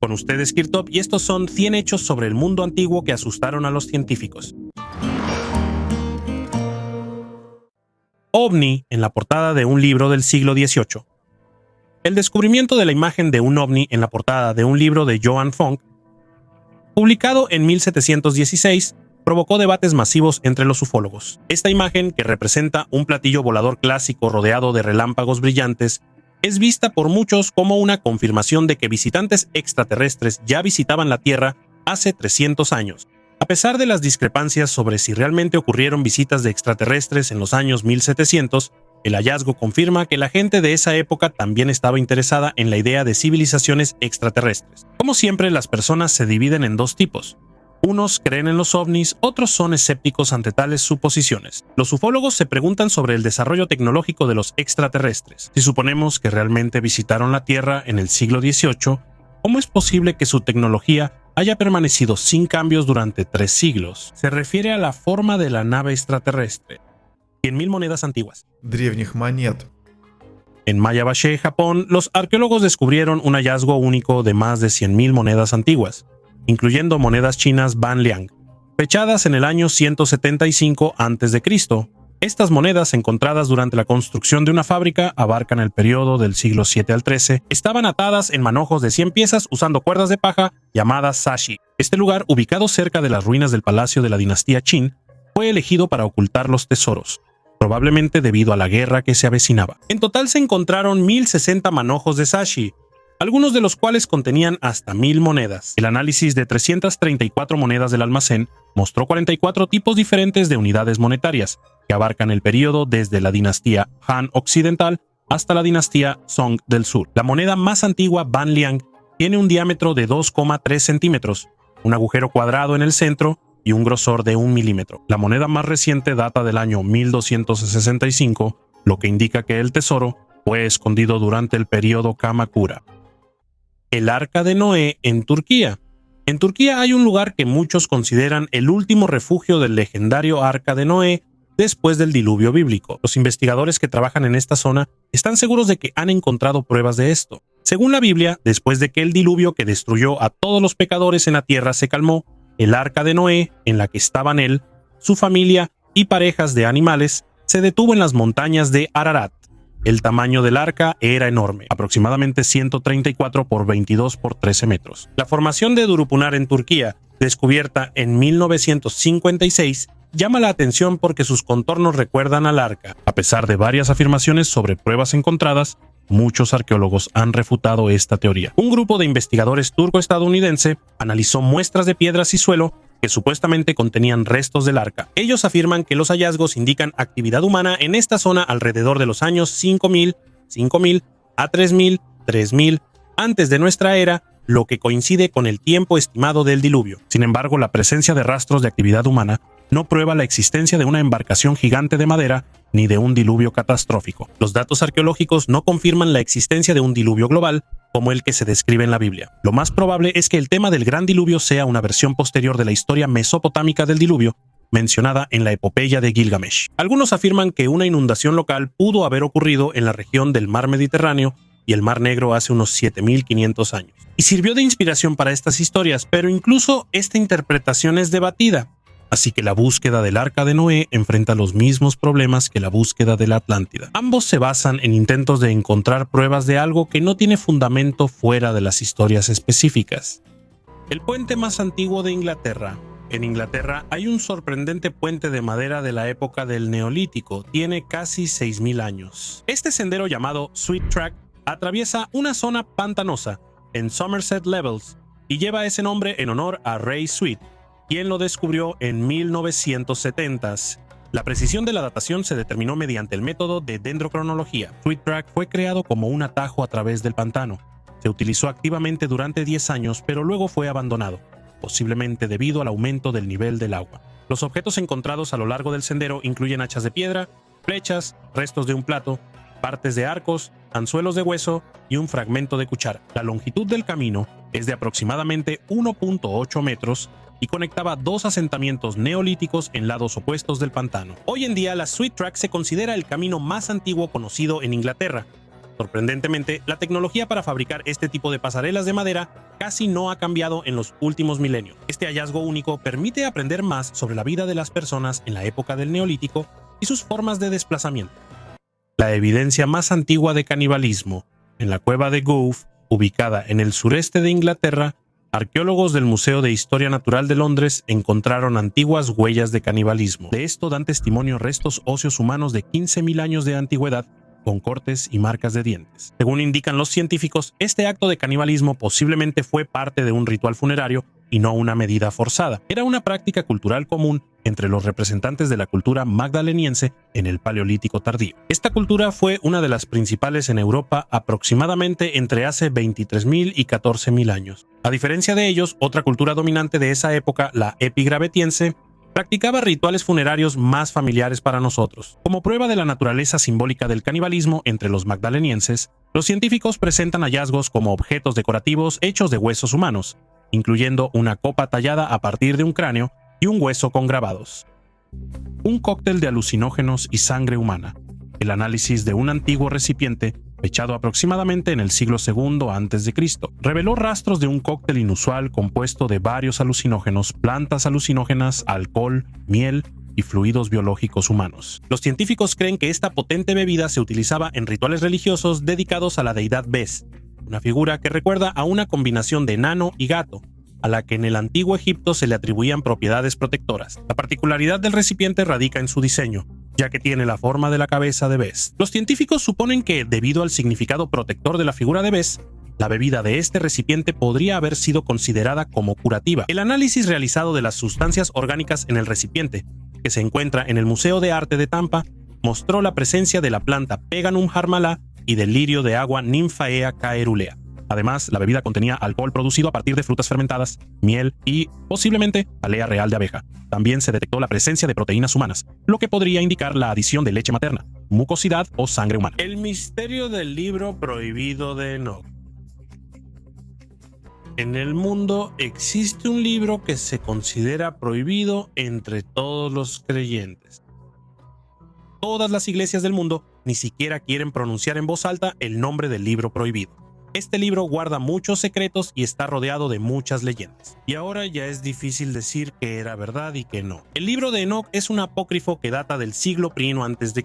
Con ustedes Kirtop y estos son 100 hechos sobre el mundo antiguo que asustaron a los científicos. OVNI en la portada de un libro del siglo XVIII. El descubrimiento de la imagen de un ovni en la portada de un libro de Johann Funk, publicado en 1716, provocó debates masivos entre los ufólogos. Esta imagen, que representa un platillo volador clásico rodeado de relámpagos brillantes, es vista por muchos como una confirmación de que visitantes extraterrestres ya visitaban la Tierra hace 300 años. A pesar de las discrepancias sobre si realmente ocurrieron visitas de extraterrestres en los años 1700, el hallazgo confirma que la gente de esa época también estaba interesada en la idea de civilizaciones extraterrestres. Como siempre, las personas se dividen en dos tipos. Unos creen en los ovnis, otros son escépticos ante tales suposiciones. Los ufólogos se preguntan sobre el desarrollo tecnológico de los extraterrestres. Si suponemos que realmente visitaron la Tierra en el siglo XVIII, ¿cómo es posible que su tecnología haya permanecido sin cambios durante 3 siglos? Se refiere a la forma de la nave extraterrestre. 100.000 monedas antiguas. Древних монет. En Mayabashi, Japón, los arqueólogos descubrieron un hallazgo único de más de 100.000 monedas antiguas, incluyendo monedas chinas Banliang, fechadas en el año 175 a.C. Estas monedas, encontradas durante la construcción de una fábrica, abarcan el periodo del siglo VII al XIII, estaban atadas en manojos de 100 piezas usando cuerdas de paja llamadas sashi. Este lugar, ubicado cerca de las ruinas del palacio de la dinastía Qin, fue elegido para ocultar los tesoros, probablemente debido a la guerra que se avecinaba. En total se encontraron 1060 manojos de sashi, algunos de los cuales contenían hasta 1000 monedas. El análisis de 334 monedas del almacén mostró 44 tipos diferentes de unidades monetarias, que abarcan el periodo desde la dinastía Han occidental hasta la dinastía Song del sur. La moneda más antigua, Banliang, tiene un diámetro de 2,3 centímetros, un agujero cuadrado en el centro y un grosor de 1 milímetro. La moneda más reciente data del año 1265, lo que indica que el tesoro fue escondido durante el periodo Kamakura. El Arca de Noé en Turquía. En Turquía hay un lugar que muchos consideran el último refugio del legendario Arca de Noé después del diluvio bíblico. Los investigadores que trabajan en esta zona están seguros de que han encontrado pruebas de esto. Según la Biblia, después de que el diluvio que destruyó a todos los pecadores en la tierra se calmó, el Arca de Noé, en la que estaban él, su familia y parejas de animales, se detuvo en las montañas de Ararat. El tamaño del arca era enorme, aproximadamente 134 por 22 por 13 metros. La formación de Durupunar en Turquía, descubierta en 1956, llama la atención porque sus contornos recuerdan al arca. A pesar de varias afirmaciones sobre pruebas encontradas, muchos arqueólogos han refutado esta teoría. Un grupo de investigadores turco-estadounidense analizó muestras de piedras y suelo que supuestamente contenían restos del arca. Ellos afirman que los hallazgos indican actividad humana en esta zona alrededor de los años 5000 a 3000 antes de nuestra era, lo que coincide con el tiempo estimado del diluvio. Sin embargo, la presencia de rastros de actividad humana no prueba la existencia de una embarcación gigante de madera ni de un diluvio catastrófico. Los datos arqueológicos no confirman la existencia de un diluvio global como el que se describe en la Biblia. Lo más probable es que el tema del gran diluvio sea una versión posterior de la historia mesopotámica del diluvio, mencionada en la epopeya de Gilgamesh. Algunos afirman que una inundación local pudo haber ocurrido en la región del mar Mediterráneo y el mar Negro hace unos 7500 años. Y sirvió de inspiración para estas historias, pero incluso esta interpretación es debatida. Así que la búsqueda del Arca de Noé enfrenta los mismos problemas que la búsqueda de la Atlántida. Ambos se basan en intentos de encontrar pruebas de algo que no tiene fundamento fuera de las historias específicas. El puente más antiguo de Inglaterra. En Inglaterra hay un sorprendente puente de madera de la época del Neolítico. Tiene casi 6000 años. Este sendero, llamado Sweet Track, atraviesa una zona pantanosa en Somerset Levels y lleva ese nombre en honor a Ray Sweet, quien lo descubrió en 1970s. La precisión de la datación se determinó mediante el método de dendrocronología. Sweet Track fue creado como un atajo a través del pantano. Se utilizó activamente durante 10 años, pero luego fue abandonado, posiblemente debido al aumento del nivel del agua. Los objetos encontrados a lo largo del sendero incluyen hachas de piedra, flechas, restos de un plato, partes de arcos, anzuelos de hueso y un fragmento de cuchara. La longitud del camino es de aproximadamente 1.8 metros y conectaba 2 asentamientos neolíticos en lados opuestos del pantano. Hoy en día, la Sweet Track se considera el camino más antiguo conocido en Inglaterra. Sorprendentemente, la tecnología para fabricar este tipo de pasarelas de madera casi no ha cambiado en los últimos milenios. Este hallazgo único permite aprender más sobre la vida de las personas en la época del Neolítico y sus formas de desplazamiento. La evidencia más antigua de canibalismo. En la cueva de Gough, ubicada en el sureste de Inglaterra, arqueólogos del Museo de Historia Natural de Londres encontraron antiguas huellas de canibalismo. De esto dan testimonio restos óseos humanos de 15.000 años de antigüedad, con cortes y marcas de dientes. Según indican los científicos, este acto de canibalismo posiblemente fue parte de un ritual funerario y no una medida forzada. Era una práctica cultural común entre los representantes de la cultura magdaleniense en el Paleolítico tardío. Esta cultura fue una de las principales en Europa aproximadamente entre hace 23.000 y 14.000 años. A diferencia de ellos, otra cultura dominante de esa época, la epigravetiense, practicaba rituales funerarios más familiares para nosotros. Como prueba de la naturaleza simbólica del canibalismo entre los magdalenienses, los científicos presentan hallazgos como objetos decorativos hechos de huesos humanos, incluyendo una copa tallada a partir de un cráneo y un hueso con grabados. Un cóctel de alucinógenos y sangre humana. El análisis de un antiguo recipiente, fechado aproximadamente en el siglo II a.C., reveló rastros de un cóctel inusual compuesto de varios alucinógenos, plantas alucinógenas, alcohol, miel y fluidos biológicos humanos. Los científicos creen que esta potente bebida se utilizaba en rituales religiosos dedicados a la deidad Bes, una figura que recuerda a una combinación de enano y gato, a la que en el antiguo Egipto se le atribuían propiedades protectoras. La particularidad del recipiente radica en su diseño, ya que tiene la forma de la cabeza de Bes. Los científicos suponen que, debido al significado protector de la figura de Bes, la bebida de este recipiente podría haber sido considerada como curativa. El análisis realizado de las sustancias orgánicas en el recipiente, que se encuentra en el Museo de Arte de Tampa, mostró la presencia de la planta Peganum harmala y del lirio de agua Nymphaea caerulea. Además, la bebida contenía alcohol producido a partir de frutas fermentadas, miel y, posiblemente, jalea real de abeja. También se detectó la presencia de proteínas humanas, lo que podría indicar la adición de leche materna, mucosidad o sangre humana. El misterio del libro prohibido de Enoch. En el mundo existe un libro que se considera prohibido entre todos los creyentes. Todas las iglesias del mundo ni siquiera quieren pronunciar en voz alta el nombre del libro prohibido. Este libro guarda muchos secretos y está rodeado de muchas leyendas. Y ahora ya es difícil decir que era verdad y que no. El libro de Enoch es un apócrifo que data del siglo I a.C.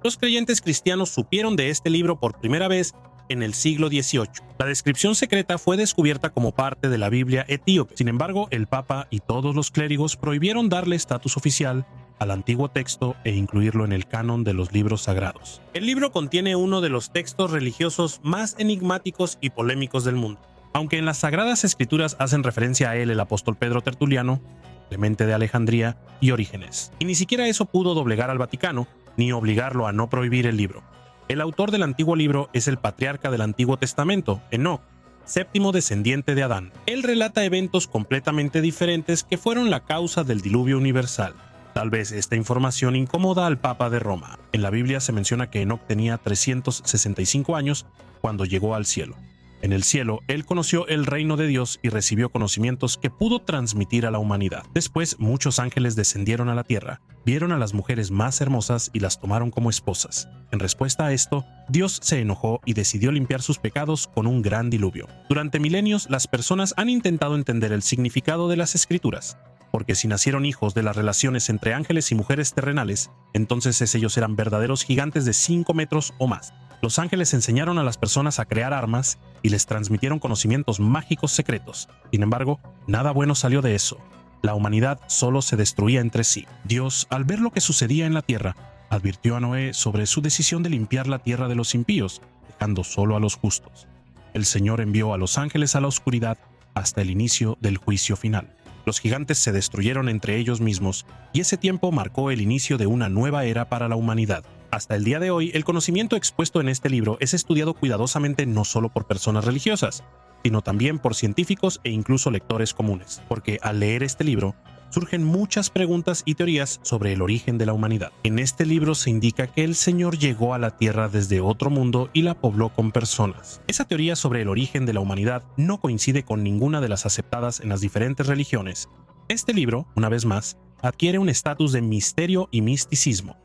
Los creyentes cristianos supieron de este libro por primera vez en el siglo XVIII. La descripción secreta fue descubierta como parte de la Biblia etíope. Sin embargo, el Papa y todos los clérigos prohibieron darle estatus oficial al antiguo texto e incluirlo en el canon de los libros sagrados. El libro contiene uno de los textos religiosos más enigmáticos y polémicos del mundo. Aunque en las Sagradas Escrituras hacen referencia a él el apóstol Pedro Tertuliano, Clemente de Alejandría y Orígenes. Y ni siquiera eso pudo doblegar al Vaticano, ni obligarlo a no prohibir el libro. El autor del antiguo libro es el patriarca del Antiguo Testamento, Enoch, séptimo descendiente de Adán. Él relata eventos completamente diferentes que fueron la causa del diluvio universal. Tal vez esta información incomoda al Papa de Roma. En la Biblia se menciona que Enoch tenía 365 años cuando llegó al cielo. En el cielo, él conoció el reino de Dios y recibió conocimientos que pudo transmitir a la humanidad. Después, muchos ángeles descendieron a la tierra, vieron a las mujeres más hermosas y las tomaron como esposas. En respuesta a esto, Dios se enojó y decidió limpiar sus pecados con un gran diluvio. Durante milenios, las personas han intentado entender el significado de las Escrituras, porque si nacieron hijos de las relaciones entre ángeles y mujeres terrenales, entonces ellos eran verdaderos gigantes de 5 metros o más. Los ángeles enseñaron a las personas a crear armas y les transmitieron conocimientos mágicos secretos. Sin embargo, nada bueno salió de eso. La humanidad solo se destruía entre sí. Dios, al ver lo que sucedía en la tierra, advirtió a Noé sobre su decisión de limpiar la tierra de los impíos, dejando solo a los justos. El Señor envió a los ángeles a la oscuridad hasta el inicio del juicio final. Los gigantes se destruyeron entre ellos mismos, y ese tiempo marcó el inicio de una nueva era para la humanidad. Hasta el día de hoy, el conocimiento expuesto en este libro es estudiado cuidadosamente no solo por personas religiosas, sino también por científicos e incluso lectores comunes, porque al leer este libro, surgen muchas preguntas y teorías sobre el origen de la humanidad. En este libro se indica que el Señor llegó a la Tierra desde otro mundo y la pobló con personas. Esa teoría sobre el origen de la humanidad no coincide con ninguna de las aceptadas en las diferentes religiones. Este libro, una vez más, adquiere un estatus de misterio y misticismo.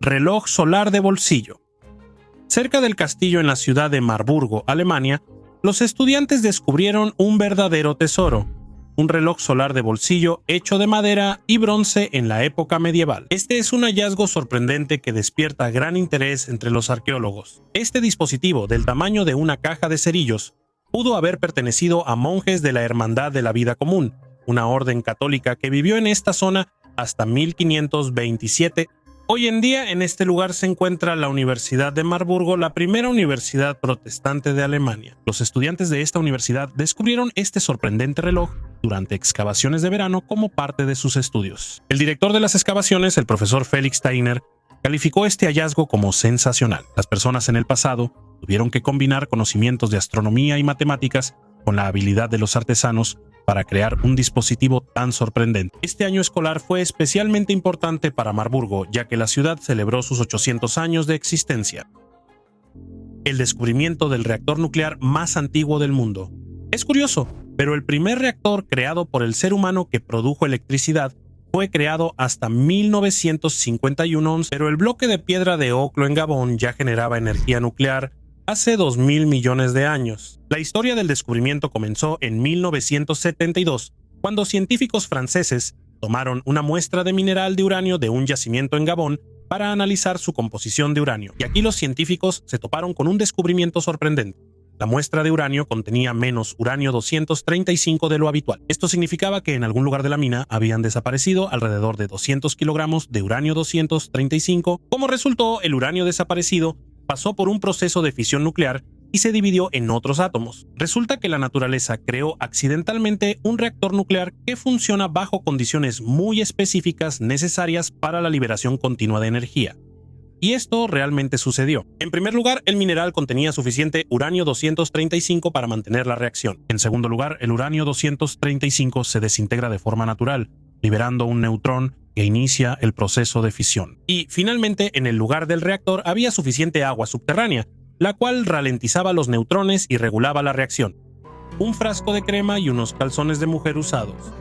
Reloj solar de bolsillo. Cerca del castillo en la ciudad de Marburgo, Alemania, los estudiantes descubrieron un verdadero tesoro, un reloj solar de bolsillo hecho de madera y bronce en la época medieval. Este es un hallazgo sorprendente que despierta gran interés entre los arqueólogos. Este dispositivo, del tamaño de una caja de cerillos, pudo haber pertenecido a monjes de la Hermandad de la Vida Común, una orden católica que vivió en esta zona hasta 1527. Hoy en día en este lugar se encuentra la Universidad de Marburgo, la primera universidad protestante de Alemania. Los estudiantes de esta universidad descubrieron este sorprendente reloj durante excavaciones de verano como parte de sus estudios. El director de las excavaciones, el profesor Felix Steiner, calificó este hallazgo como sensacional. Las personas en el pasado tuvieron que combinar conocimientos de astronomía y matemáticas con la habilidad de los artesanos para crear un dispositivo tan sorprendente. Este año escolar fue especialmente importante para Marburgo, ya que la ciudad celebró sus 800 años de existencia. El descubrimiento del reactor nuclear más antiguo del mundo. Es curioso, pero el primer reactor creado por el ser humano que produjo electricidad fue creado hasta 1951, pero el bloque de piedra de Oklo en Gabón ya generaba energía nuclear hace 2000 millones de años. La historia del descubrimiento comenzó en 1972, cuando científicos franceses tomaron una muestra de mineral de uranio de un yacimiento en Gabón para analizar su composición de uranio. Y aquí los científicos se toparon con un descubrimiento sorprendente. La muestra de uranio contenía menos uranio 235 de lo habitual. Esto significaba que en algún lugar de la mina habían desaparecido alrededor de 200 kilogramos de uranio 235. Como resultó, el uranio desaparecido pasó por un proceso de fisión nuclear y se dividió en otros átomos. Resulta que la naturaleza creó accidentalmente un reactor nuclear que funciona bajo condiciones muy específicas necesarias para la liberación continua de energía. Y esto realmente sucedió. En primer lugar, el mineral contenía suficiente uranio 235 para mantener la reacción. En segundo lugar, el uranio 235 se desintegra de forma natural, liberando un neutrón que inicia el proceso de fisión. Y finalmente, en el lugar del reactor había suficiente agua subterránea, la cual ralentizaba los neutrones y regulaba la reacción. Un frasco de crema y unos calzones de mujer usados.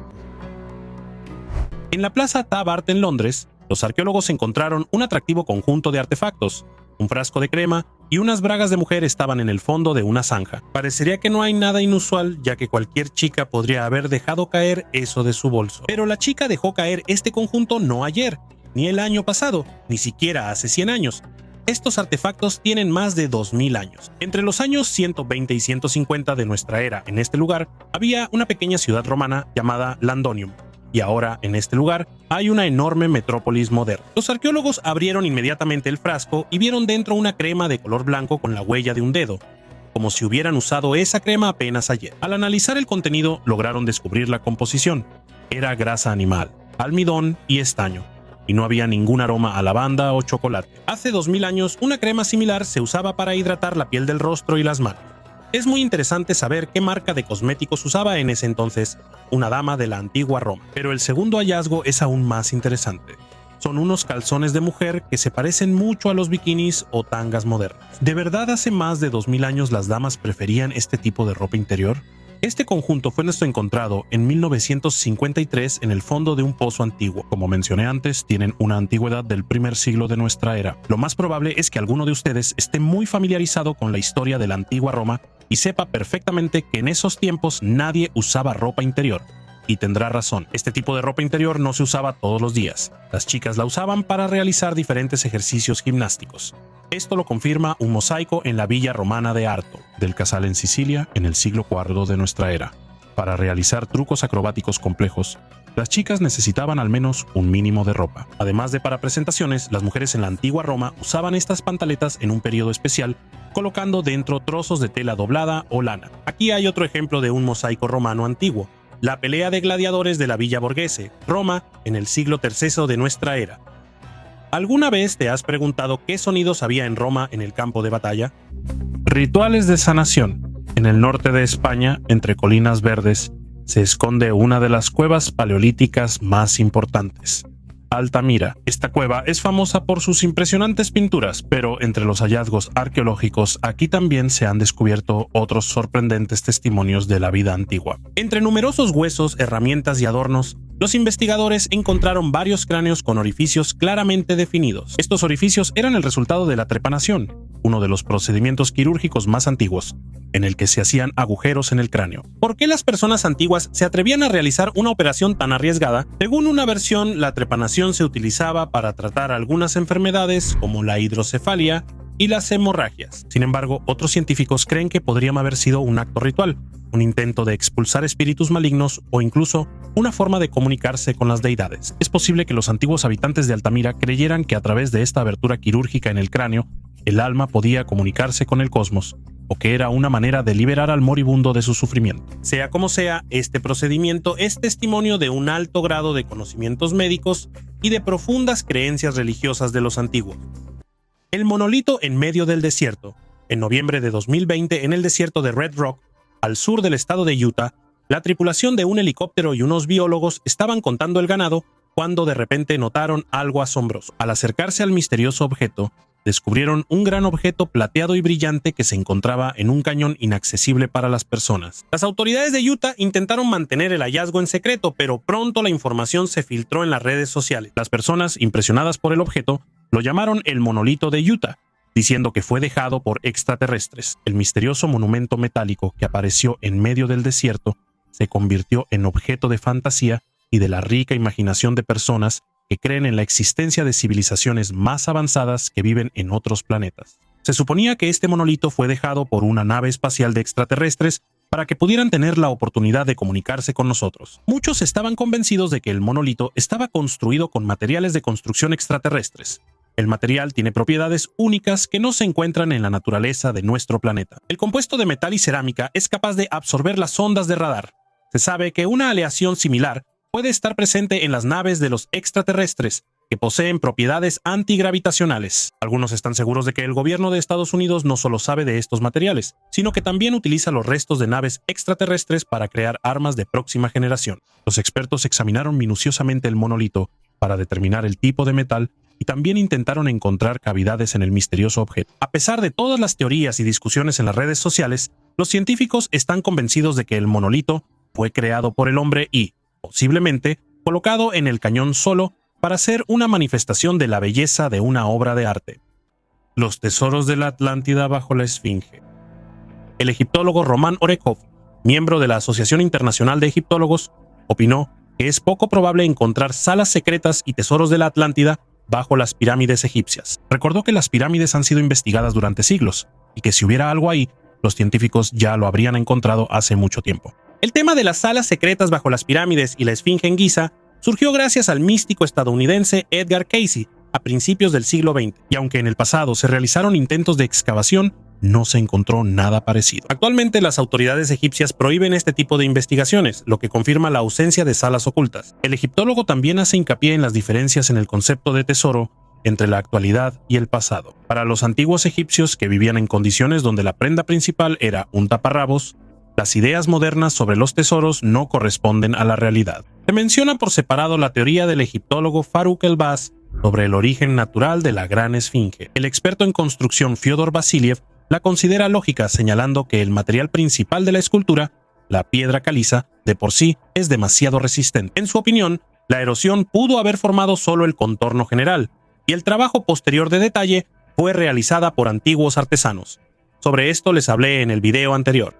En la Plaza Tabart en Londres, los arqueólogos encontraron un atractivo conjunto de artefactos. Un frasco de crema y unas bragas de mujer estaban en el fondo de una zanja. Parecería que no hay nada inusual, ya que cualquier chica podría haber dejado caer eso de su bolso. Pero la chica dejó caer este conjunto no ayer, ni el año pasado, ni siquiera hace 100 años. Estos artefactos tienen más de 2000 años. Entre los años 120 y 150 de nuestra era, en este lugar, había una pequeña ciudad romana llamada Landonium. Y ahora, en este lugar, hay una enorme metrópolis moderna. Los arqueólogos abrieron inmediatamente el frasco y vieron dentro una crema de color blanco con la huella de un dedo, como si hubieran usado esa crema apenas ayer. Al analizar el contenido, lograron descubrir la composición. Era grasa animal, almidón y estaño, y no había ningún aroma a lavanda o chocolate. Hace 2000 años, una crema similar se usaba para hidratar la piel del rostro y las manos. Es muy interesante saber qué marca de cosméticos usaba en ese entonces una dama de la antigua Roma. Pero el segundo hallazgo es aún más interesante. Son unos calzones de mujer que se parecen mucho a los bikinis o tangas modernas. ¿De verdad hace más de 2000 años las damas preferían este tipo de ropa interior? Este conjunto fue encontrado en 1953 en el fondo de un pozo antiguo. Como mencioné antes, tienen una antigüedad del primer siglo de nuestra era. Lo más probable es que alguno de ustedes esté muy familiarizado con la historia de la antigua Roma y sepa perfectamente que en esos tiempos nadie usaba ropa interior. Y tendrá razón, este tipo de ropa interior no se usaba todos los días. Las chicas la usaban para realizar diferentes ejercicios gimnásticos. Esto lo confirma un mosaico en la villa romana de Arto, del Casal en Sicilia, en el siglo IV de nuestra era. Para realizar trucos acrobáticos complejos, las chicas necesitaban al menos un mínimo de ropa. Además de para presentaciones, las mujeres en la antigua Roma usaban estas pantaletas en un periodo especial, colocando dentro trozos de tela doblada o lana. Aquí hay otro ejemplo de un mosaico romano antiguo. La pelea de gladiadores de la Villa Borghese, Roma, en el siglo III de nuestra era. ¿Alguna vez te has preguntado qué sonidos había en Roma en el campo de batalla? Rituales de sanación. En el norte de España, entre colinas verdes, se esconde una de las cuevas paleolíticas más importantes, Altamira. Esta cueva es famosa por sus impresionantes pinturas, pero entre los hallazgos arqueológicos aquí también se han descubierto otros sorprendentes testimonios de la vida antigua. Entre numerosos huesos, herramientas y adornos, los investigadores encontraron varios cráneos con orificios claramente definidos. Estos orificios eran el resultado de la trepanación, uno de los procedimientos quirúrgicos más antiguos, en el que se hacían agujeros en el cráneo. ¿Por qué las personas antiguas se atrevían a realizar una operación tan arriesgada? Según una versión, la trepanación se utilizaba para tratar algunas enfermedades como la hidrocefalia y las hemorragias. Sin embargo, otros científicos creen que podrían haber sido un acto ritual, un intento de expulsar espíritus malignos o incluso una forma de comunicarse con las deidades. Es posible que los antiguos habitantes de Altamira creyeran que a través de esta abertura quirúrgica en el cráneo, el alma podía comunicarse con el cosmos, o que era una manera de liberar al moribundo de su sufrimiento. Sea como sea, este procedimiento es testimonio de un alto grado de conocimientos médicos y de profundas creencias religiosas de los antiguos. El monolito en medio del desierto. En noviembre de 2020, en el desierto de Red Rock, al sur del estado de Utah, la tripulación de un helicóptero y unos biólogos estaban contando el ganado cuando de repente notaron algo asombroso. Al acercarse al misterioso objeto, descubrieron un gran objeto plateado y brillante que se encontraba en un cañón inaccesible para las personas. Las autoridades de Utah intentaron mantener el hallazgo en secreto, pero pronto la información se filtró en las redes sociales. Las personas, impresionadas por el objeto, lo llamaron el monolito de Utah, diciendo que fue dejado por extraterrestres. El misterioso monumento metálico que apareció en medio del desierto se convirtió en objeto de fantasía y de la rica imaginación de personas que creen en la existencia de civilizaciones más avanzadas que viven en otros planetas. Se suponía que este monolito fue dejado por una nave espacial de extraterrestres para que pudieran tener la oportunidad de comunicarse con nosotros. Muchos estaban convencidos de que el monolito estaba construido con materiales de construcción extraterrestres. El material tiene propiedades únicas que no se encuentran en la naturaleza de nuestro planeta. El compuesto de metal y cerámica es capaz de absorber las ondas de radar. Se sabe que una aleación similar puede estar presente en las naves de los extraterrestres, que poseen propiedades antigravitacionales. Algunos están seguros de que el gobierno de Estados Unidos no solo sabe de estos materiales, sino que también utiliza los restos de naves extraterrestres para crear armas de próxima generación. Los expertos examinaron minuciosamente el monolito para determinar el tipo de metal y también intentaron encontrar cavidades en el misterioso objeto. A pesar de todas las teorías y discusiones en las redes sociales, los científicos están convencidos de que el monolito fue creado por el hombre y, posiblemente, colocado en el cañón solo para ser una manifestación de la belleza de una obra de arte. Los tesoros de la Atlántida bajo la Esfinge. El egiptólogo Roman Orekov, miembro de la Asociación Internacional de Egiptólogos, opinó que es poco probable encontrar salas secretas y tesoros de la Atlántida bajo las pirámides egipcias. Recordó que las pirámides han sido investigadas durante siglos y que si hubiera algo ahí, los científicos ya lo habrían encontrado hace mucho tiempo. El tema de las salas secretas bajo las pirámides y la Esfinge en Giza surgió gracias al místico estadounidense Edgar Cayce a principios del siglo XX, y aunque en el pasado se realizaron intentos de excavación, no se encontró nada parecido. Actualmente las autoridades egipcias prohíben este tipo de investigaciones, lo que confirma la ausencia de salas ocultas. El egiptólogo también hace hincapié en las diferencias en el concepto de tesoro entre la actualidad y el pasado. Para los antiguos egipcios que vivían en condiciones donde la prenda principal era un taparrabos, las ideas modernas sobre los tesoros no corresponden a la realidad. Se menciona por separado la teoría del egiptólogo Farouk el-Baz sobre el origen natural de la Gran Esfinge. El experto en construcción Fyodor Vasiliev la considera lógica, señalando que el material principal de la escultura, la piedra caliza, de por sí es demasiado resistente. En su opinión, la erosión pudo haber formado solo el contorno general, y el trabajo posterior de detalle fue realizada por antiguos artesanos. Sobre esto les hablé en el video anterior.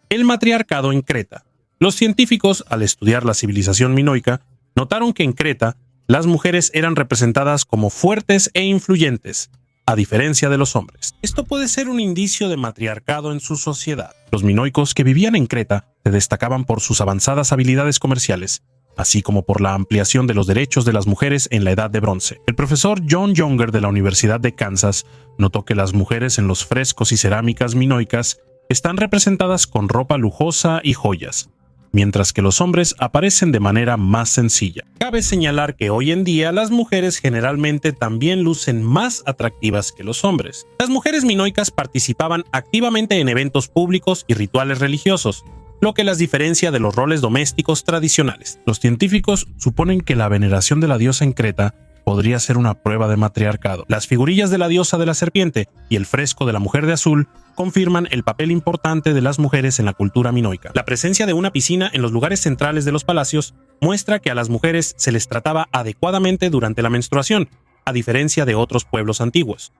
El matriarcado en Creta. Los científicos, al estudiar la civilización minoica, notaron que en Creta las mujeres eran representadas como fuertes e influyentes, a diferencia de los hombres. Esto puede ser un indicio de matriarcado en su sociedad. Los minoicos que vivían en Creta se destacaban por sus avanzadas habilidades comerciales, así como por la ampliación de los derechos de las mujeres en la Edad de Bronce. El profesor John Younger de la Universidad de Kansas notó que las mujeres en los frescos y cerámicas minoicas están representadas con ropa lujosa y joyas, mientras que los hombres aparecen de manera más sencilla. Cabe señalar que hoy en día las mujeres generalmente también lucen más atractivas que los hombres. Las mujeres minoicas participaban activamente en eventos públicos y rituales religiosos, lo que las diferencia de los roles domésticos tradicionales. Los científicos suponen que la veneración de la diosa en Creta podría ser una prueba de matriarcado. Las figurillas de la diosa de la serpiente y el fresco de la mujer de azul confirman el papel importante de las mujeres en la cultura minoica. La presencia de una piscina en los lugares centrales de los palacios muestra que a las mujeres se les trataba adecuadamente durante la menstruación, a diferencia de otros pueblos antiguos.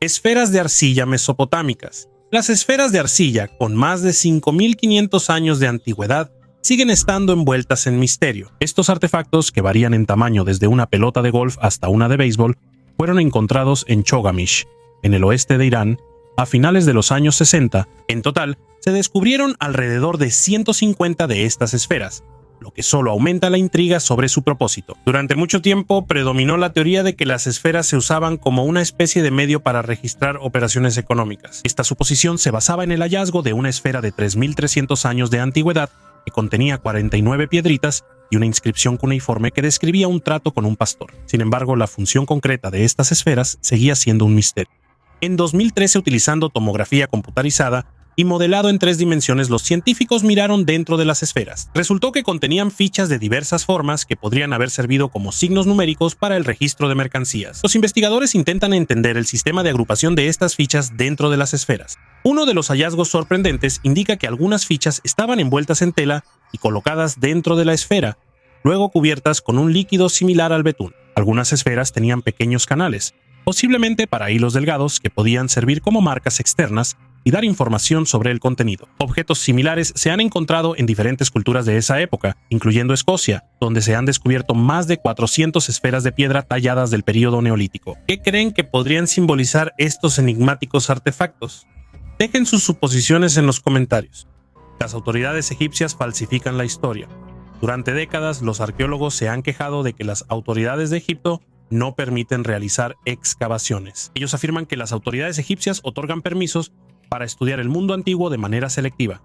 Esferas de arcilla mesopotámicas. Las esferas de arcilla, con más de 5.500 años de antigüedad, siguen estando envueltas en misterio. Estos artefactos, que varían en tamaño desde una pelota de golf hasta una de béisbol, fueron encontrados en Chogamish, en el oeste de Irán, a finales de los años 60. En total, se descubrieron alrededor de 150 de estas esferas, lo que solo aumenta la intriga sobre su propósito. Durante mucho tiempo predominó la teoría de que las esferas se usaban como una especie de medio para registrar operaciones económicas. Esta suposición se basaba en el hallazgo de una esfera de 3.300 años de antigüedad que contenía 49 piedritas y una inscripción cuneiforme que describía un trato con un pastor. Sin embargo, la función concreta de estas esferas seguía siendo un misterio. En 2013, utilizando tomografía computarizada y modelado en 3 dimensiones, los científicos miraron dentro de las esferas. Resultó que contenían fichas de diversas formas que podrían haber servido como signos numéricos para el registro de mercancías. Los investigadores intentan entender el sistema de agrupación de estas fichas dentro de las esferas. Uno de los hallazgos sorprendentes indica que algunas fichas estaban envueltas en tela y colocadas dentro de la esfera, luego cubiertas con un líquido similar al betún. Algunas esferas tenían pequeños canales, posiblemente para hilos delgados que podían servir como marcas externas y dar información sobre el contenido. Objetos similares se han encontrado en diferentes culturas de esa época, incluyendo Escocia, donde se han descubierto más de 400 esferas de piedra talladas del período neolítico. ¿Qué creen que podrían simbolizar estos enigmáticos artefactos? Dejen sus suposiciones en los comentarios. Las autoridades egipcias falsifican la historia. Durante décadas, los arqueólogos se han quejado de que las autoridades de Egipto no permiten realizar excavaciones. Ellos afirman que las autoridades egipcias otorgan permisos para estudiar el mundo antiguo de manera selectiva.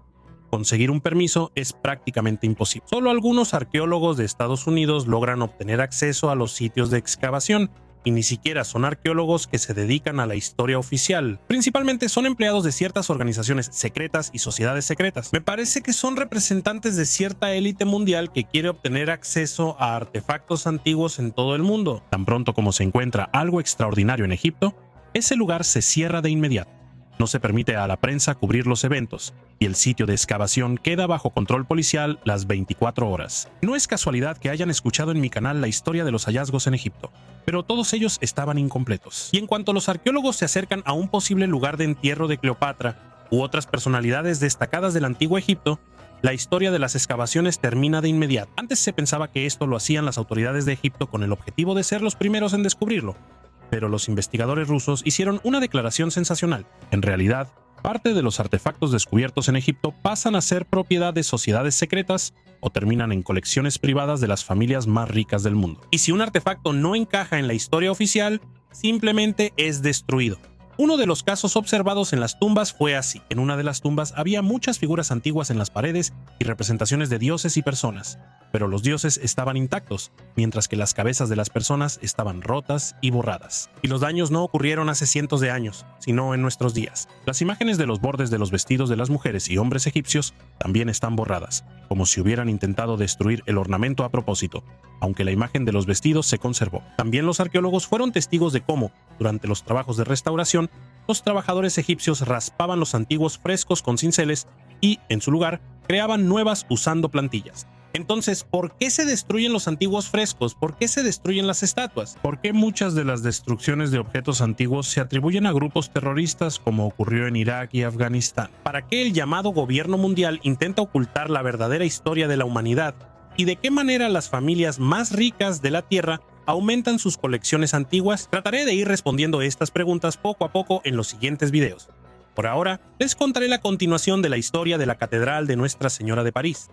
Conseguir un permiso es prácticamente imposible. Solo algunos arqueólogos de Estados Unidos logran obtener acceso a los sitios de excavación, y ni siquiera son arqueólogos que se dedican a la historia oficial. Principalmente son empleados de ciertas organizaciones secretas y sociedades secretas. Me parece que son representantes de cierta élite mundial que quiere obtener acceso a artefactos antiguos en todo el mundo. Tan pronto como se encuentra algo extraordinario en Egipto, ese lugar se cierra de inmediato. No se permite a la prensa cubrir los eventos, y el sitio de excavación queda bajo control policial las 24 horas. No es casualidad que hayan escuchado en mi canal la historia de los hallazgos en Egipto, pero todos ellos estaban incompletos. Y en cuanto los arqueólogos se acercan a un posible lugar de entierro de Cleopatra u otras personalidades destacadas del antiguo Egipto, la historia de las excavaciones termina de inmediato. Antes se pensaba que esto lo hacían las autoridades de Egipto con el objetivo de ser los primeros en descubrirlo, pero los investigadores rusos hicieron una declaración sensacional. En realidad, parte de los artefactos descubiertos en Egipto pasan a ser propiedad de sociedades secretas o terminan en colecciones privadas de las familias más ricas del mundo. Y si un artefacto no encaja en la historia oficial, simplemente es destruido. Uno de los casos observados en las tumbas fue así. En una de las tumbas había muchas figuras antiguas en las paredes y representaciones de dioses y personas, pero los dioses estaban intactos, mientras que las cabezas de las personas estaban rotas y borradas. Y los daños no ocurrieron hace cientos de años, sino en nuestros días. Las imágenes de los bordes de los vestidos de las mujeres y hombres egipcios también están borradas, como si hubieran intentado destruir el ornamento a propósito, aunque la imagen de los vestidos se conservó. También los arqueólogos fueron testigos de cómo, durante los trabajos de restauración, los trabajadores egipcios raspaban los antiguos frescos con cinceles y, en su lugar, creaban nuevas usando plantillas. Entonces, ¿por qué se destruyen los antiguos frescos? ¿Por qué se destruyen las estatuas? ¿Por qué muchas de las destrucciones de objetos antiguos se atribuyen a grupos terroristas como ocurrió en Irak y Afganistán? ¿Para qué el llamado gobierno mundial intenta ocultar la verdadera historia de la humanidad? ¿Y de qué manera las familias más ricas de la Tierra aumentan sus colecciones antiguas? Trataré de ir respondiendo estas preguntas poco a poco en los siguientes videos. Por ahora, les contaré la continuación de la historia de la Catedral de Nuestra Señora de París.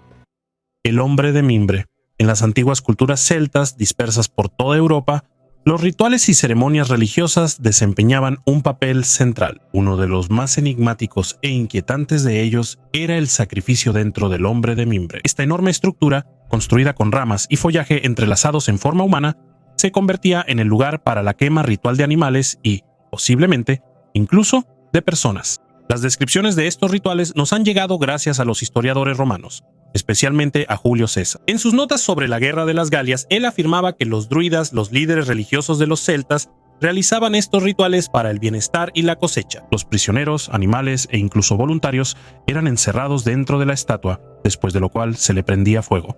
El hombre de mimbre. En las antiguas culturas celtas dispersas por toda Europa, los rituales y ceremonias religiosas desempeñaban un papel central. Uno de los más enigmáticos e inquietantes de ellos era el sacrificio dentro del hombre de mimbre. Esta enorme estructura, construida con ramas y follaje entrelazados en forma humana, se convertía en el lugar para la quema ritual de animales y, posiblemente, incluso de personas. Las descripciones de estos rituales nos han llegado gracias a los historiadores romanos, especialmente a Julio César. En sus notas sobre la Guerra de las Galias, él afirmaba que los druidas, los líderes religiosos de los celtas, realizaban estos rituales para el bienestar y la cosecha. Los prisioneros, animales e incluso voluntarios eran encerrados dentro de la estatua, después de lo cual se le prendía fuego.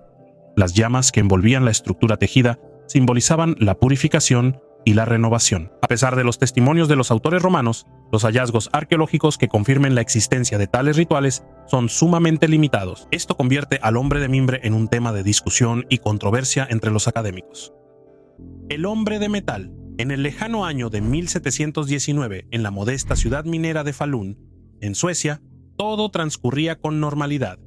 Las llamas que envolvían la estructura tejida simbolizaban la purificación y la renovación. A pesar de los testimonios de los autores romanos, los hallazgos arqueológicos que confirmen la existencia de tales rituales son sumamente limitados. Esto convierte al hombre de mimbre en un tema de discusión y controversia entre los académicos. El hombre de metal. En el lejano año de 1719, en la modesta ciudad minera de Falun, en Suecia, todo transcurría con normalidad,